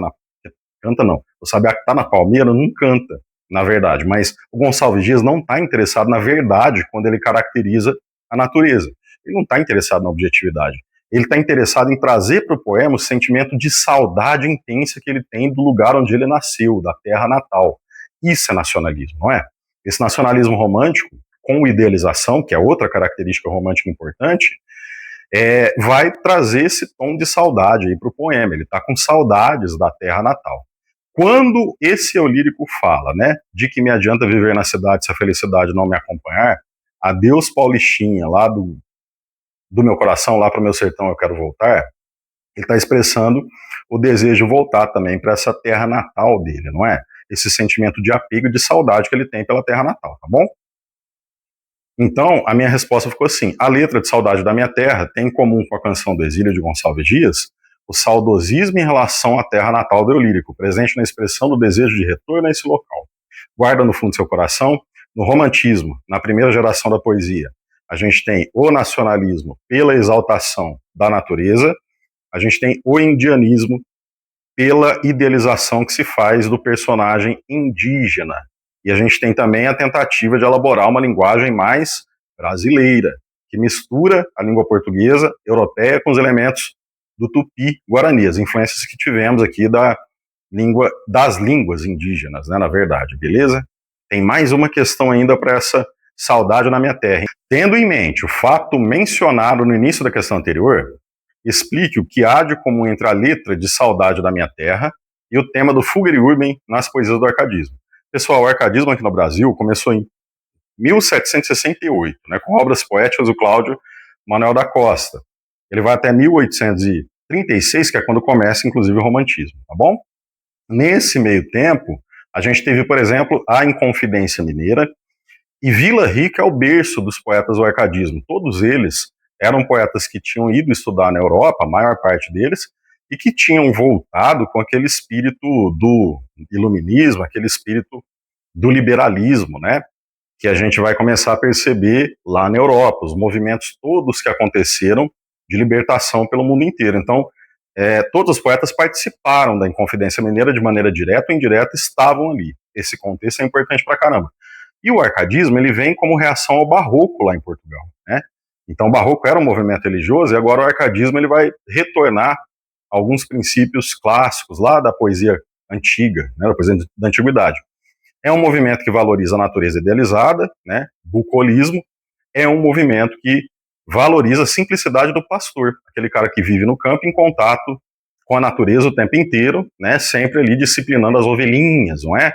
canta não, o sabiá que está na palmeira não canta, na verdade, mas o Gonçalves Dias não está interessado na verdade quando ele caracteriza a natureza. Ele não está interessado na objetividade. Ele está interessado em trazer para o poema o sentimento de saudade intensa que ele tem do lugar onde ele nasceu, da terra natal. Isso é nacionalismo, não é? Esse nacionalismo romântico, com idealização, que é outra característica romântica importante, vai trazer esse tom de saudade para o poema. Ele está com saudades da terra natal. Quando esse eu lírico fala, né, de que me adianta viver na cidade se a felicidade não me acompanhar, adeus Paulistinha, lá do meu coração, lá para o meu sertão eu quero voltar, ele está expressando o desejo de voltar também para essa terra natal dele, não é? Esse sentimento de apego e de saudade que ele tem pela terra natal, tá bom? Então, a minha resposta ficou assim: a letra de Saudade da Minha Terra tem em comum com a canção do Exílio de Gonçalves Dias o saudosismo em relação à terra natal do eu lírico, presente na expressão do desejo de retorno a esse local. Guarda no fundo do seu coração, no romantismo, na primeira geração da poesia, a gente tem o nacionalismo pela exaltação da natureza, a gente tem o indianismo pela idealização que se faz do personagem indígena. E a gente tem também a tentativa de elaborar uma linguagem mais brasileira, que mistura a língua portuguesa, europeia, com os elementos do tupi-guarani, as influências que tivemos aqui das línguas indígenas, né, na verdade, beleza? Tem mais uma questão ainda para essa saudade na minha terra. Tendo em mente o fato mencionado no início da questão anterior, explique o que há de comum entre a letra de Saudade da Minha Terra e o tema do Fugger e Urban nas poesias do arcadismo. Pessoal, o arcadismo aqui no Brasil começou em 1768, né, com obras poéticas do Cláudio Manuel da Costa. Ele vai até 1836, que é quando começa, inclusive, o romantismo, tá bom? Nesse meio tempo, a gente teve, por exemplo, a Inconfidência Mineira, e Vila Rica é o berço dos poetas do arcadismo. Todos eles eram poetas que tinham ido estudar na Europa, a maior parte deles, e que tinham voltado com aquele espírito do iluminismo, aquele espírito do liberalismo, né? Que a gente vai começar a perceber lá na Europa, os movimentos todos que aconteceram de libertação pelo mundo inteiro. Então, todos os poetas participaram da Inconfidência Mineira de maneira direta ou indireta, estavam ali. Esse contexto é importante pra caramba. E o arcadismo, ele vem como reação ao barroco lá em Portugal, né? Então o barroco era um movimento religioso e agora o arcadismo ele vai retornar a alguns princípios clássicos lá da poesia antiga, né, da poesia da antiguidade. É um movimento que valoriza a natureza idealizada, né, bucolismo, é um movimento que valoriza a simplicidade do pastor, aquele cara que vive no campo em contato com a natureza o tempo inteiro, né, sempre ali disciplinando as ovelhinhas, não é?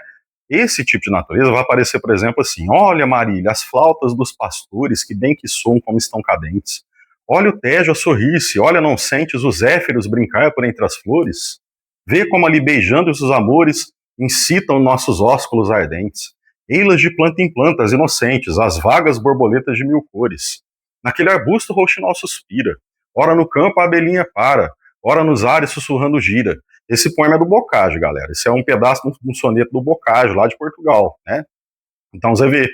Esse tipo de natureza vai aparecer, por exemplo, assim: olha, Marília, as flautas dos pastores, que bem que soam como estão cadentes. Olha o Tejo a sorrir-se, olha, não sentes os zéfiros brincar por entre as flores? Vê como ali beijando os amores incitam nossos ósculos ardentes. Ei-las de planta em plantas inocentes, as vagas borboletas de mil cores. Naquele arbusto rouxinol suspira, ora no campo a abelhinha para, ora nos ares sussurrando gira. Esse poema é do Boccaccio, galera. Esse é um pedaço de um soneto do Boccaccio, lá de Portugal, né? Então você vê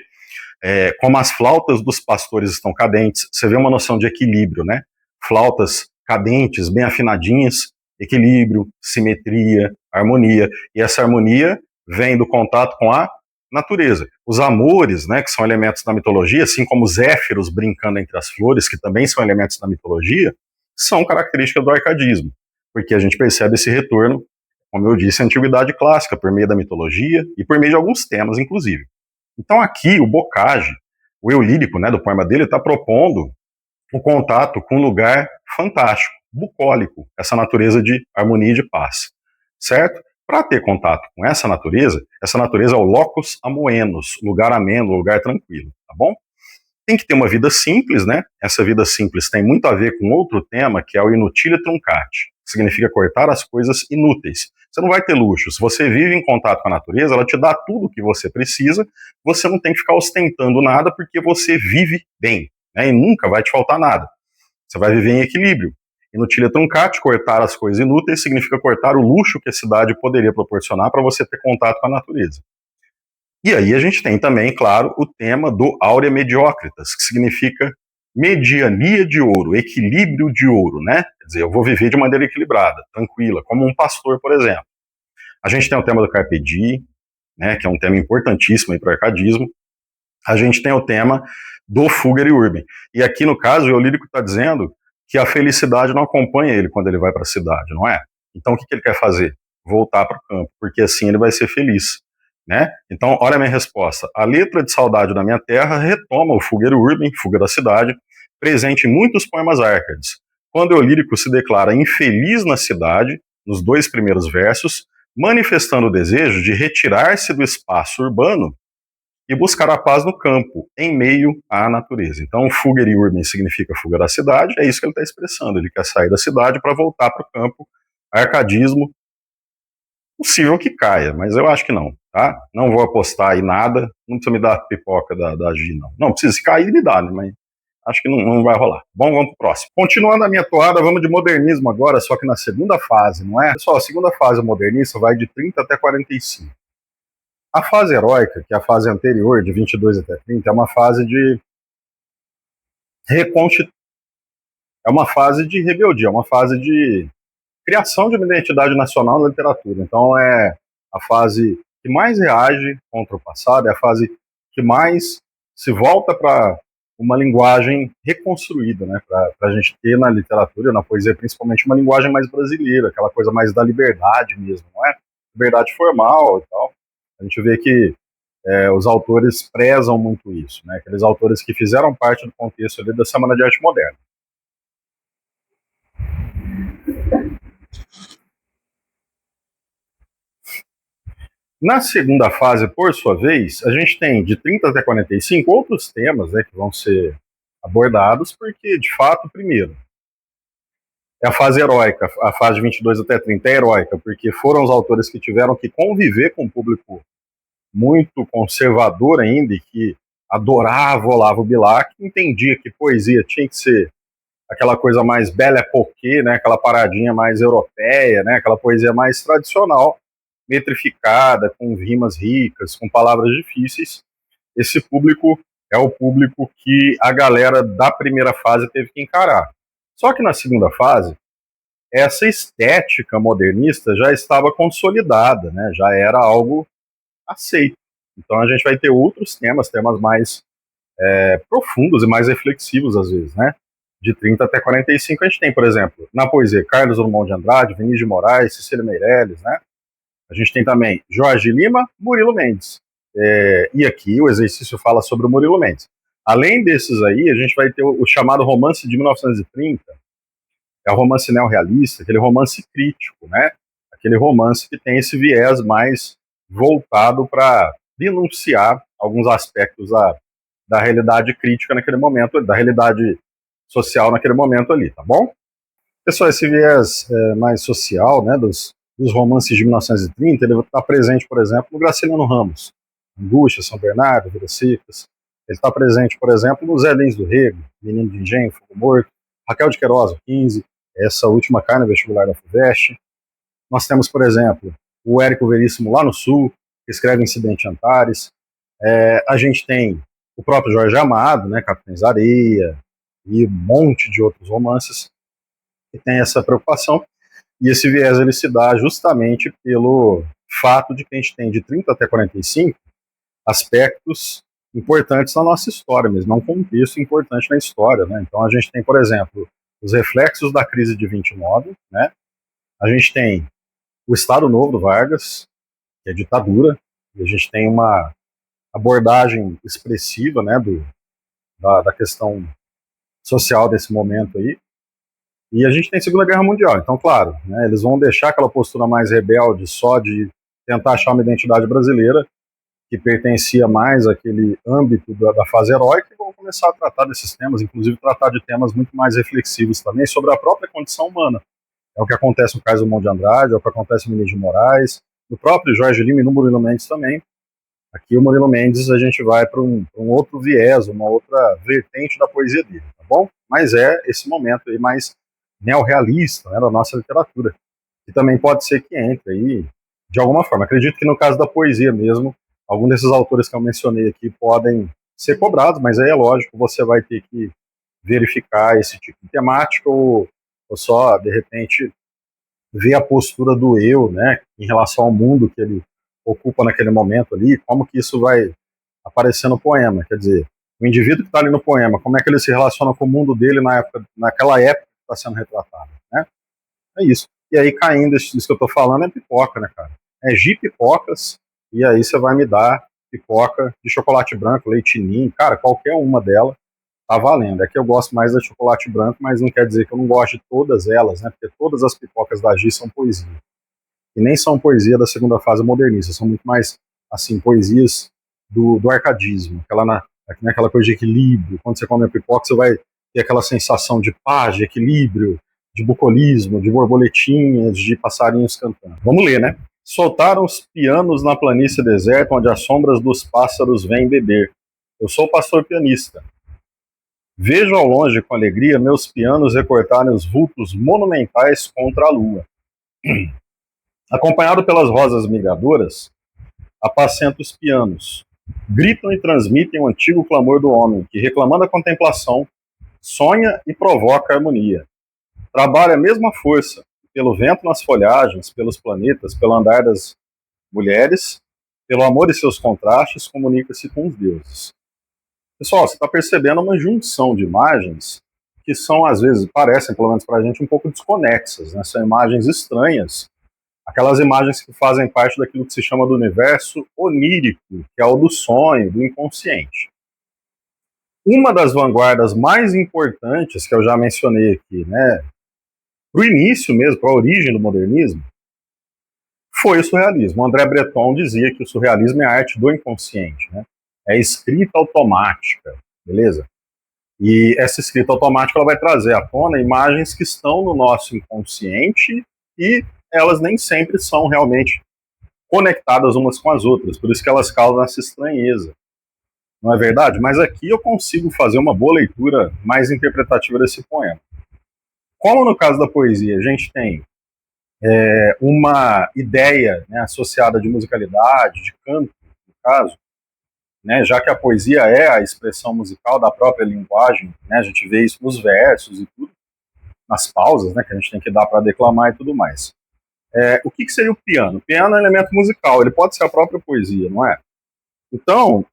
como as flautas dos pastores estão cadentes, você vê uma noção de equilíbrio, né? Flautas cadentes, bem afinadinhas, equilíbrio, simetria, harmonia. E essa harmonia vem do contato com a natureza. Os amores, né, que são elementos da mitologia, assim como os zéfiros brincando entre as flores, que também são elementos da mitologia, são características do arcadismo, porque a gente percebe esse retorno, como eu disse, à antiguidade clássica, por meio da mitologia e por meio de alguns temas, inclusive. Então aqui o Boccaccio, o eu lírico, né, do poema dele, está propondo o contato com um lugar fantástico, bucólico, essa natureza de harmonia e de paz, certo? Para ter contato com essa natureza é o locus amoenos, lugar ameno, lugar tranquilo, tá bom? Tem que ter uma vida simples, né? Essa vida simples tem muito a ver com outro tema, que é o inutile truncate, que significa cortar as coisas inúteis. Você não vai ter luxo. Se você vive em contato com a natureza, ela te dá tudo o que você precisa, você não tem que ficar ostentando nada, porque você vive bem, né? E nunca vai te faltar nada. Você vai viver em equilíbrio. Inutile truncate, cortar as coisas inúteis, significa cortar o luxo que a cidade poderia proporcionar para você ter contato com a natureza. E aí a gente tem também, claro, o tema do Aurea Mediocritas, que significa mediania de ouro, equilíbrio de ouro, né? Quer dizer, eu vou viver de maneira equilibrada, tranquila, como um pastor, por exemplo. A gente tem o tema do Carpe Diem, né, que é um tema importantíssimo para o arcadismo. A gente tem o tema do Fugger e Urban. E aqui, no caso, o Eulírico está dizendo que a felicidade não acompanha ele quando ele vai para a cidade, não é? Então, o que ele quer fazer? Voltar para o campo, porque assim ele vai ser feliz, né? Então, olha a minha resposta. A letra de Saudade da Minha Terra retoma o Fugger e Urban, Fuga da Cidade, presente em muitos poemas Árcades. Quando o Eulírico se declara infeliz na cidade, nos 2 primeiros versos, manifestando o desejo de retirar-se do espaço urbano e buscar a paz no campo, em meio à natureza. Então, Fugger e Urban significa fuga da cidade, é isso que ele está expressando. Ele quer sair da cidade para voltar para o campo. Arcadismo, possível que caia, mas eu acho que não, tá? Não vou apostar em nada, não precisa me dar pipoca da G, não. Não, precisa, se cair, me dá, né? Mas acho que não vai rolar. Bom, vamos pro próximo. Continuando a minha toada, vamos de modernismo agora, só que na segunda fase, não é? Pessoal, a segunda fase modernista vai de 30 até 45. A fase heróica, que é a fase anterior, de 22 até 30, é uma fase de é uma fase de rebeldia, é uma fase de criação de uma identidade nacional na literatura. Então é a fase que mais reage contra o passado, é a fase que mais se volta para uma linguagem reconstruída, né, para a gente ter na literatura, na poesia, principalmente uma linguagem mais brasileira, aquela coisa mais da liberdade mesmo, não é? Liberdade formal e tal. A gente vê que os autores prezam muito isso, né? Aqueles autores que fizeram parte do contexto ali da Semana de Arte Moderna. Na segunda fase, por sua vez, a gente tem de 30 até 45 outros temas, né, que vão ser abordados, porque, de fato, primeiro, é a fase heróica, a fase de 22 até 30 é heróica, porque foram os autores que tiveram que conviver com um público muito conservador ainda, e que adorava Olavo Bilac, entendia que poesia tinha que ser aquela coisa mais belle époque, né, aquela paradinha mais europeia, né, aquela poesia mais tradicional, metrificada, com rimas ricas, com palavras difíceis. Esse público é o público que a galera da primeira fase teve que encarar. Só que na segunda fase, essa estética modernista já estava consolidada, né, já era algo aceito. Então a gente vai ter outros temas mais profundos e mais reflexivos às vezes, né? De 30 até 45 a gente tem, por exemplo, na poesia, Carlos Drummond de Andrade, Vinícius de Moraes, Cecília Meirelles, né? A gente tem também Jorge Lima, Murilo Mendes. E aqui o exercício fala sobre o Murilo Mendes. Além desses aí, a gente vai ter o chamado romance de 1930, é o romance neorrealista, aquele romance crítico, né? Aquele romance que tem esse viés mais voltado para denunciar alguns aspectos da realidade crítica naquele momento, da realidade social naquele momento ali, tá bom? Pessoal, esse viés mais social, né, dos romances de 1930, ele está presente, por exemplo, no Graciliano Ramos, Angústia, São Bernardo, Vidas Secas. Ele está presente, por exemplo, no Zé Lins do Rego, Menino de Engenho, Fogo Morto, Raquel de Queiroz, 15, essa última cai no vestibular da FUVEST. Nós temos, por exemplo, o Érico Veríssimo lá no Sul, que escreve Incidente Antares. A gente tem o próprio Jorge Amado, né, Capitães Areia, e um monte de outros romances que tem essa preocupação. E esse viés ele se dá justamente pelo fato de que a gente tem de 30 até 45 aspectos importantes na nossa história mesmo, é um contexto importante na história, né? Então a gente tem, por exemplo, os reflexos da crise de 29, né? A gente tem o Estado Novo do Vargas, que é ditadura, e a gente tem uma abordagem expressiva, né, da questão social desse momento aí. E a gente tem Segunda Guerra Mundial, então, claro, né, eles vão deixar aquela postura mais rebelde só de tentar achar uma identidade brasileira que pertencia mais àquele âmbito da fase heróica e vão começar a tratar desses temas, inclusive tratar de temas muito mais reflexivos também sobre a própria condição humana. É o que acontece no Carlos Drummond de Andrade, é o que acontece no Vinícius de Moraes, no próprio Jorge Lima e no Murilo Mendes também. Aqui o Murilo Mendes a gente vai para um outro viés, uma outra vertente da poesia dele, tá bom? Mas é esse momento aí mais neorrealista, né, da nossa literatura, que também pode ser que entre aí de alguma forma. Acredito que no caso da poesia mesmo, algum desses autores que eu mencionei aqui podem ser cobrados, mas aí é lógico, você vai ter que verificar esse tipo de temática ou só, de repente, ver a postura do eu, né, em relação ao mundo que ele ocupa naquele momento ali, como que isso vai aparecer no poema, quer dizer, o indivíduo que está ali no poema, como é que ele se relaciona com o mundo dele naquela época que está sendo retratado, né? É isso. E aí, caindo, isso que eu estou falando é pipoca, né, cara? É pipocas, e aí você vai me dar pipoca de chocolate branco, leite ninho, cara, qualquer uma delas tá valendo. É que eu gosto mais da chocolate branco, mas não quer dizer que eu não gosto de todas elas, né? Porque todas as pipocas da Gi são poesia. E nem são poesia da segunda fase modernista, são muito mais, assim, poesias do arcadismo, aquela coisa de equilíbrio. Quando você come a pipoca, você vai ter aquela sensação de paz, de equilíbrio, de bucolismo, de borboletinhas, de passarinhos cantando. Vamos ler, né? Soltaram os pianos na planície deserta, onde as sombras dos pássaros vêm beber. Eu sou o pastor pianista. Vejo ao longe com alegria meus pianos recortarem os vultos monumentais contra a lua. Acompanhado pelas rosas migradoras, apacento os pianos. Gritam e transmitem o antigo clamor do homem, que, reclamando a contemplação, sonha e provoca a harmonia. Trabalha a mesma força, pelo vento nas folhagens, pelos planetas, pelo andar das mulheres, pelo amor e seus contrastes, comunica-se com os deuses. Pessoal, você está percebendo uma junção de imagens que são, às vezes, parecem, pelo menos para a gente, um pouco desconexas, né? São imagens estranhas, aquelas imagens que fazem parte daquilo que se chama do universo onírico, que é o do sonho, do inconsciente. Uma das vanguardas mais importantes, que eu já mencionei aqui, né, para o início mesmo, para a origem do modernismo, foi o surrealismo. O André Breton dizia que o surrealismo é a arte do inconsciente, né? É escrita automática, beleza? E essa escrita automática ela vai trazer à tona imagens que estão no nosso inconsciente e elas nem sempre são realmente conectadas umas com as outras, por isso que elas causam essa estranheza. Não é verdade? Mas aqui eu consigo fazer uma boa leitura mais interpretativa desse poema. Como no caso da poesia a gente tem uma ideia, né, associada de musicalidade, de canto, no caso, né, já que a poesia é a expressão musical da própria linguagem, né, a gente vê isso nos versos e tudo, nas pausas, né, que a gente tem que dar para declamar e tudo mais. O que seria o piano? O piano é um elemento musical, ele pode ser a própria poesia, não é? Então,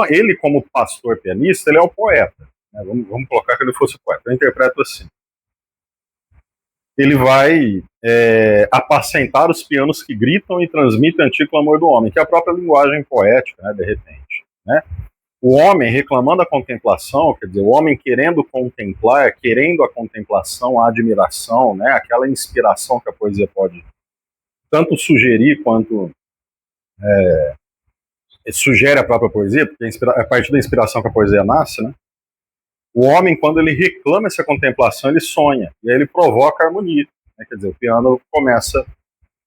ele como pastor pianista, ele é o poeta. Né, vamos colocar que ele fosse poeta. Eu interpreto assim. Ele vai apacentar os pianos que gritam e transmitem o antigo clamor do homem, que é a própria linguagem poética, né, de repente. Né? O homem reclamando a contemplação, quer dizer, o homem querendo contemplar, querendo a contemplação, a admiração, né, aquela inspiração que a poesia pode tanto sugerir quanto sugere a própria poesia, porque é a partir da inspiração que a poesia nasce, né? O homem, quando ele reclama essa contemplação, ele sonha, e aí ele provoca a harmonia. Né? Quer dizer, o piano começa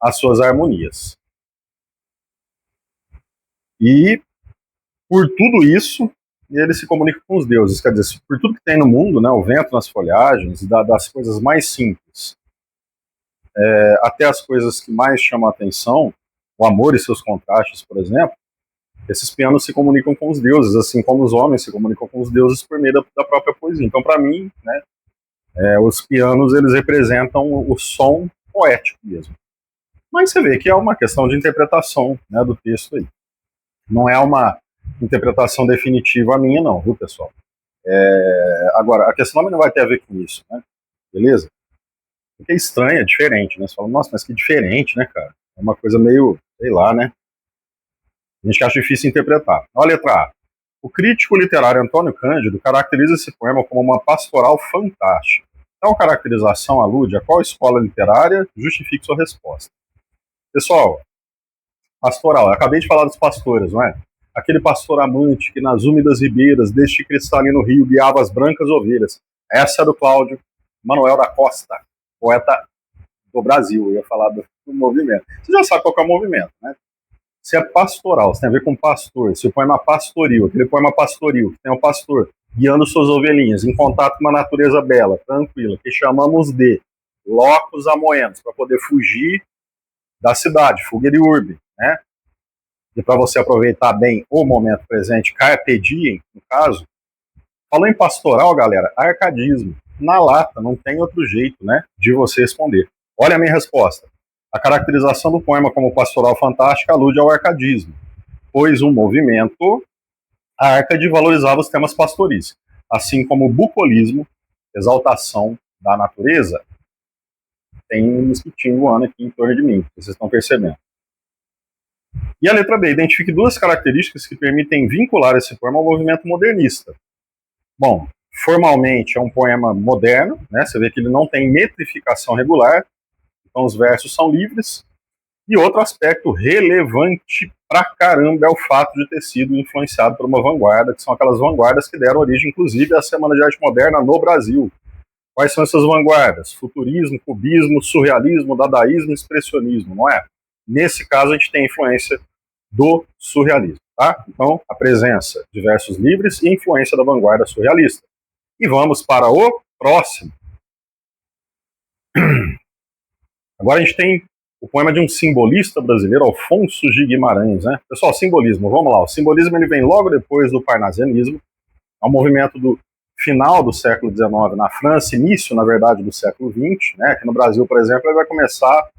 as suas harmonias. E, por tudo isso, ele se comunica com os deuses. Quer dizer, por tudo que tem no mundo, né, o vento nas folhagens, das coisas mais simples, até as coisas que mais chamam a atenção, o amor e seus contrastes, por exemplo, esses pianos se comunicam com os deuses, assim como os homens se comunicam com os deuses por meio da própria poesia. Então, para mim, né, os pianos eles representam o som poético mesmo. Mas você vê que é uma questão de interpretação, né, do texto aí. Não é uma interpretação definitiva minha, não, viu, pessoal? Agora, a questão não vai ter a ver com isso, né? Beleza? Porque é estranho, é diferente, né? Você fala, nossa, mas que diferente, né, cara? É uma coisa meio, sei lá, né? A gente acha difícil interpretar. Olha a letra A. O crítico literário Antônio Cândido caracteriza esse poema como uma pastoral fantástica. Tal caracterização alude a qual escola literária? Justifique sua resposta. Pessoal, pastoral, eu acabei de falar dos pastores, não é? Aquele pastor amante que nas úmidas ribeiras deste cristalino rio guiava as brancas ovelhas. Essa é do Cláudio Manuel da Costa, poeta do Brasil. Eu ia falar do movimento. Você já sabe qual é o movimento, né? Se é pastoral, se tem a ver com pastor, se o poema pastoril, aquele poema pastoril, que tem o pastor guiando suas ovelhinhas em contato com uma natureza bela, tranquila, que chamamos de locus amoenos, para poder fugir da cidade, fuga de urbe, né? E para você aproveitar bem o momento presente, carpe diem, no caso. Falou em pastoral, galera, arcadismo. Na lata, não tem outro jeito, né, de você responder. Olha a minha resposta. A caracterização do poema como pastoral fantástica alude ao arcadismo, pois o movimento Arcade valorizava os temas pastoris, assim como o bucolismo, exaltação da natureza. Tem um mosquitinho voando aqui em torno de mim, vocês estão percebendo. E a letra B, identifique duas características que permitem vincular esse poema ao movimento modernista. Bom, formalmente é um poema moderno, né? Você vê que ele não tem metrificação regular, então os versos são livres. E outro aspecto relevante pra caramba é o fato de ter sido influenciado por uma vanguarda, que são aquelas vanguardas que deram origem, inclusive, à Semana de Arte Moderna no Brasil. Quais são essas vanguardas? Futurismo, cubismo, surrealismo, dadaísmo, expressionismo, não é? Nesse caso, a gente tem a influência do surrealismo, tá? Então, a presença de versos livres e influência da vanguarda surrealista. E vamos para o próximo. Agora a gente tem o poema de um simbolista brasileiro, Alfonso de Guimarães, né? Pessoal, simbolismo, vamos lá. O simbolismo ele vem logo depois do parnasianismo, é um movimento do final do século XIX na França, início, na verdade, do século XX, né? Aqui no Brasil, por exemplo, ele vai começar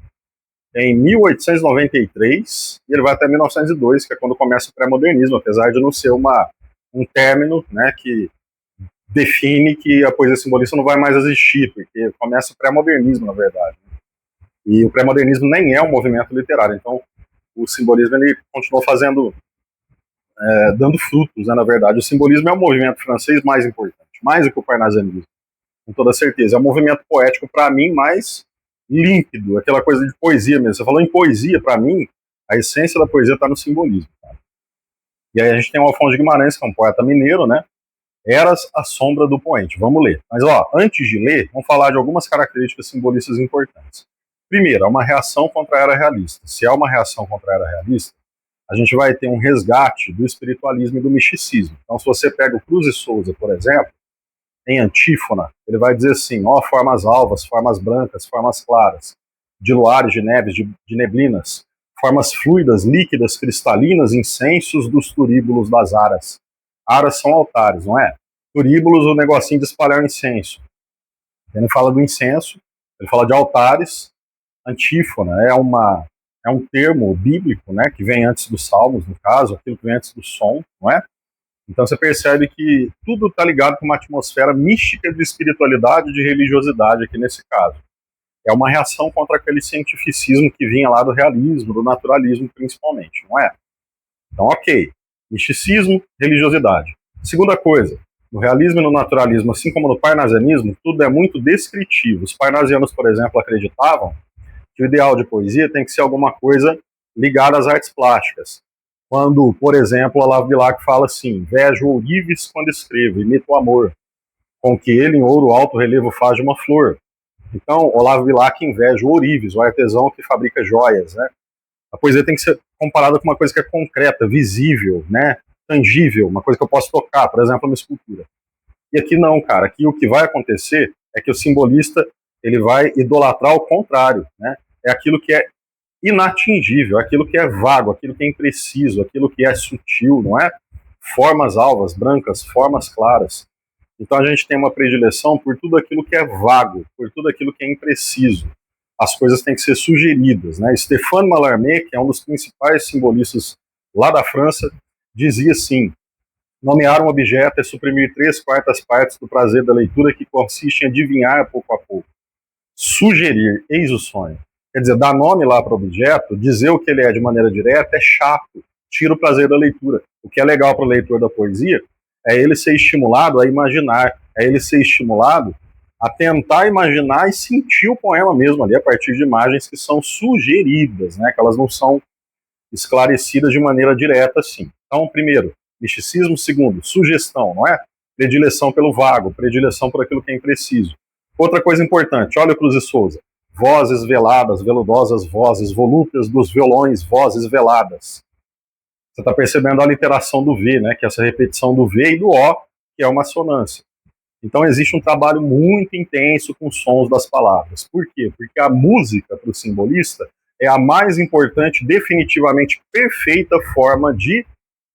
em 1893 e ele vai até 1902, que é quando começa o pré-modernismo, apesar de não ser um término, né, que define que a poesia simbolista não vai mais existir, porque começa o pré-modernismo, na verdade. E o pré-modernismo nem é um movimento literário, então o simbolismo ele continuou dando frutos, né, na verdade. O simbolismo é o movimento francês mais importante, mais do que o parnasianismo, com toda certeza. É um movimento poético, para mim, mais límpido, aquela coisa de poesia mesmo. Você falou em poesia, para mim, a essência da poesia está no simbolismo. Tá? E aí a gente tem o Alfonso de Guimarães, que é um poeta mineiro, né? Eras, a sombra do poente. Vamos ler. Mas, ó, antes de ler, vamos falar de algumas características simbolistas importantes. Primeiro, é uma reação contra a era realista. Se é uma reação contra a era realista, a gente vai ter um resgate do espiritualismo e do misticismo. Então, se você pega o Cruz e Souza, por exemplo, em Antífona, ele vai dizer assim, ó, formas alvas, formas brancas, formas claras, de luares, de neves, de neblinas, formas fluidas, líquidas, cristalinas, incensos dos turíbulos das aras. Aras são altares, não é? Turíbulos, o negocinho de espalhar incenso. Ele fala do incenso, ele fala de altares. Antífona é um termo bíblico, né, que vem antes dos salmos, no caso, aquilo que vem antes do som, não é? Então você percebe que tudo está ligado com uma atmosfera mística de espiritualidade e de religiosidade aqui nesse caso. É uma reação contra aquele cientificismo que vinha lá do realismo, do naturalismo principalmente, não é? Então, ok, misticismo, religiosidade. Segunda coisa, no realismo e no naturalismo, assim como no parnasianismo, tudo é muito descritivo. Os parnasianos, por exemplo, acreditavam que o ideal de poesia tem que ser alguma coisa ligada às artes plásticas. Quando, por exemplo, Olavo Bilac fala assim, vejo ourives quando escrevo, imito o amor, com que ele em ouro alto relevo faz de uma flor. Então, Olavo Bilac inveja o ourives, o artesão que fabrica joias, né? A poesia tem que ser comparada com uma coisa que é concreta, visível, né? Tangível, uma coisa que eu posso tocar, por exemplo, uma escultura. E aqui não, cara, aqui o que vai acontecer é que o simbolista ele vai idolatrar o contrário, né? É aquilo que é inatingível, aquilo que é vago, aquilo que é impreciso, aquilo que é sutil, não é? Formas alvas, brancas, formas claras. Então a gente tem uma predileção por tudo aquilo que é vago, por tudo aquilo que é impreciso. As coisas têm que ser sugeridas, né? Stéphane Mallarmé, que é um dos principais simbolistas lá da França, dizia assim, nomear um objeto é suprimir 3/4 partes do prazer da leitura que consiste em adivinhar pouco a pouco. Sugerir, eis o sonho. Quer dizer, dar nome lá para o objeto, dizer o que ele é de maneira direta é chato, tira o prazer da leitura. O que é legal para o leitor da poesia é ele ser estimulado a imaginar, é ele ser estimulado a tentar imaginar e sentir o poema mesmo ali, a partir de imagens que são sugeridas, né, que elas não são esclarecidas de maneira direta assim. Então, primeiro, misticismo. Segundo, sugestão, não é? Predileção pelo vago, predileção por aquilo que é impreciso. Outra coisa importante, olha o Cruz e Souza. Vozes veladas, veludosas vozes, volúpias dos violões, vozes veladas. Você está percebendo a literação do V, né? Que é essa repetição do V e do O, que é uma assonância. Então existe um trabalho muito intenso com os sons das palavras. Por quê? Porque a música, para o simbolista, é a mais importante, definitivamente perfeita forma de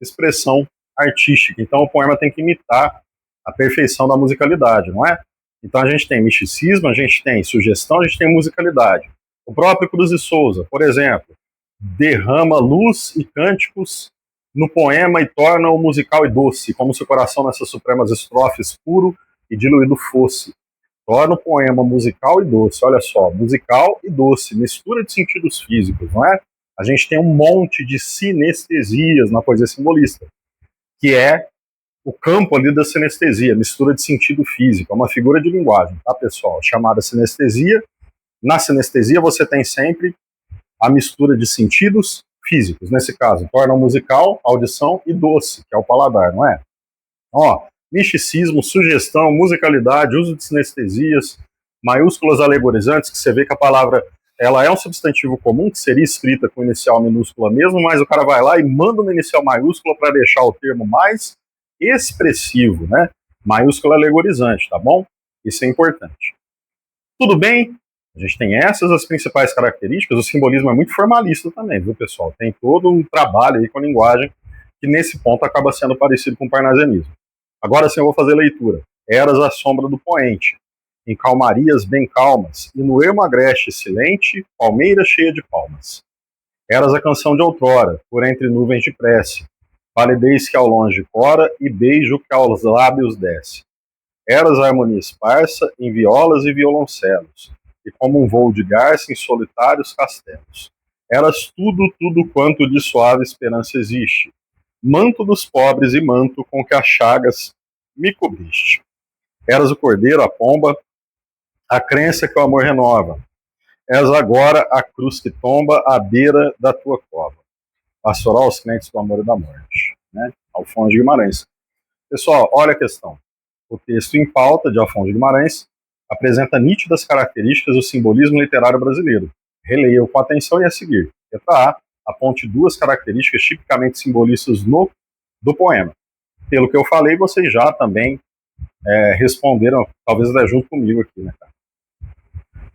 expressão artística. Então o poema tem que imitar a perfeição da musicalidade, não é? Então a gente tem misticismo, a gente tem sugestão, a gente tem musicalidade. O próprio Cruz de Souza, por exemplo, derrama luz e cânticos no poema e torna o musical e doce, como se o coração nessas supremas estrofes puro e diluído fosse. Torna o poema musical e doce, olha só, musical e doce, mistura de sentidos físicos, não é? A gente tem um monte de sinestesias na poesia simbolista, que é o campo ali da sinestesia, mistura de sentido físico, é uma figura de linguagem, tá, pessoal? Chamada sinestesia. Na sinestesia você tem sempre a mistura de sentidos físicos, nesse caso, torna o musical, audição e doce, que é o paladar, não é? Ó, misticismo, sugestão, musicalidade, uso de sinestesias, maiúsculas alegorizantes, que você vê que a palavra ela é um substantivo comum, que seria escrita com inicial minúscula mesmo, mas o cara vai lá e manda uma inicial maiúscula para deixar o termo mais expressivo, né? Maiúscula alegorizante, tá bom? Isso é importante. Tudo bem? A gente tem essas as principais características. O simbolismo é muito formalista também, viu, pessoal? Tem todo um trabalho aí com a linguagem que nesse ponto acaba sendo parecido com o parnasianismo. Agora sim eu vou fazer leitura. Eras à sombra do poente, em calmarias bem calmas, e no ermo agreste silente, palmeira cheia de palmas. Eras a canção de outrora, por entre nuvens de prece, palidez que ao longe cora e beijo que aos lábios desce. Eras a harmonia esparsa em violas e violoncelos, e como um voo de garça em solitários castelos. Eras tudo, tudo quanto de suave esperança existe, manto dos pobres e manto com que as chagas me cobriste. Eras o cordeiro, a pomba, a crença que o amor renova. És agora a cruz que tomba à beira da tua cova. Pastoral aos crentes do amor e da morte. Né? Alfonso de Guimarães. Pessoal, olha a questão. O texto em pauta de Alfonso de Guimarães apresenta nítidas características do simbolismo literário brasileiro. Releia-o com atenção e a seguir. Letra A, aponte duas características tipicamente simbolistas do poema. Pelo que eu falei, vocês já também responderam, talvez até junto comigo aqui, né, cara?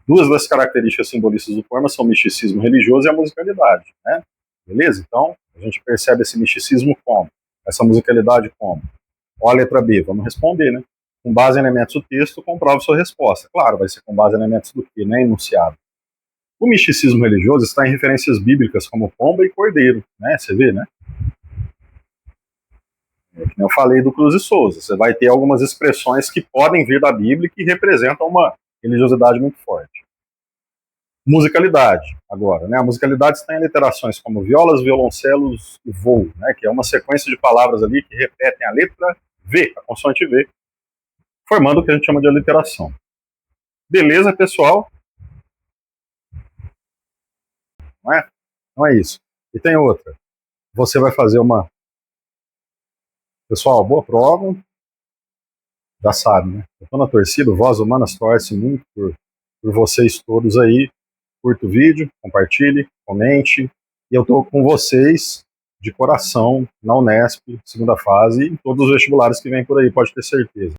Duas das características simbolistas do poema são o misticismo religioso e a musicalidade, né? Beleza? Então, a gente percebe esse misticismo como? Essa musicalidade como? Olha a letra B, vamos responder, né? Com base em elementos do texto, comprova sua resposta. Claro, vai ser com base em elementos do quê? Né? Enunciado. O misticismo religioso está em referências bíblicas como pomba e cordeiro, né? Você vê, né? Que eu falei do Cruz de Souza. Você vai ter algumas expressões que podem vir da Bíblia e que representam uma religiosidade muito forte. Musicalidade, agora, né? A musicalidade está em literações como violas, violoncelos e voo, né? Que é uma sequência de palavras ali que repetem a letra V, a consoante V, formando o que a gente chama de aliteração. Beleza, pessoal? Não é? Não é isso. E tem outra. Você vai fazer uma... Pessoal, boa prova. Já sabe, né? Eu tô na torcida, Voz Humanas torce muito por vocês todos aí. Curta o vídeo, compartilhe, comente. E eu tô com vocês de coração na Unesp, segunda fase, e em todos os vestibulares que vêm por aí, pode ter certeza.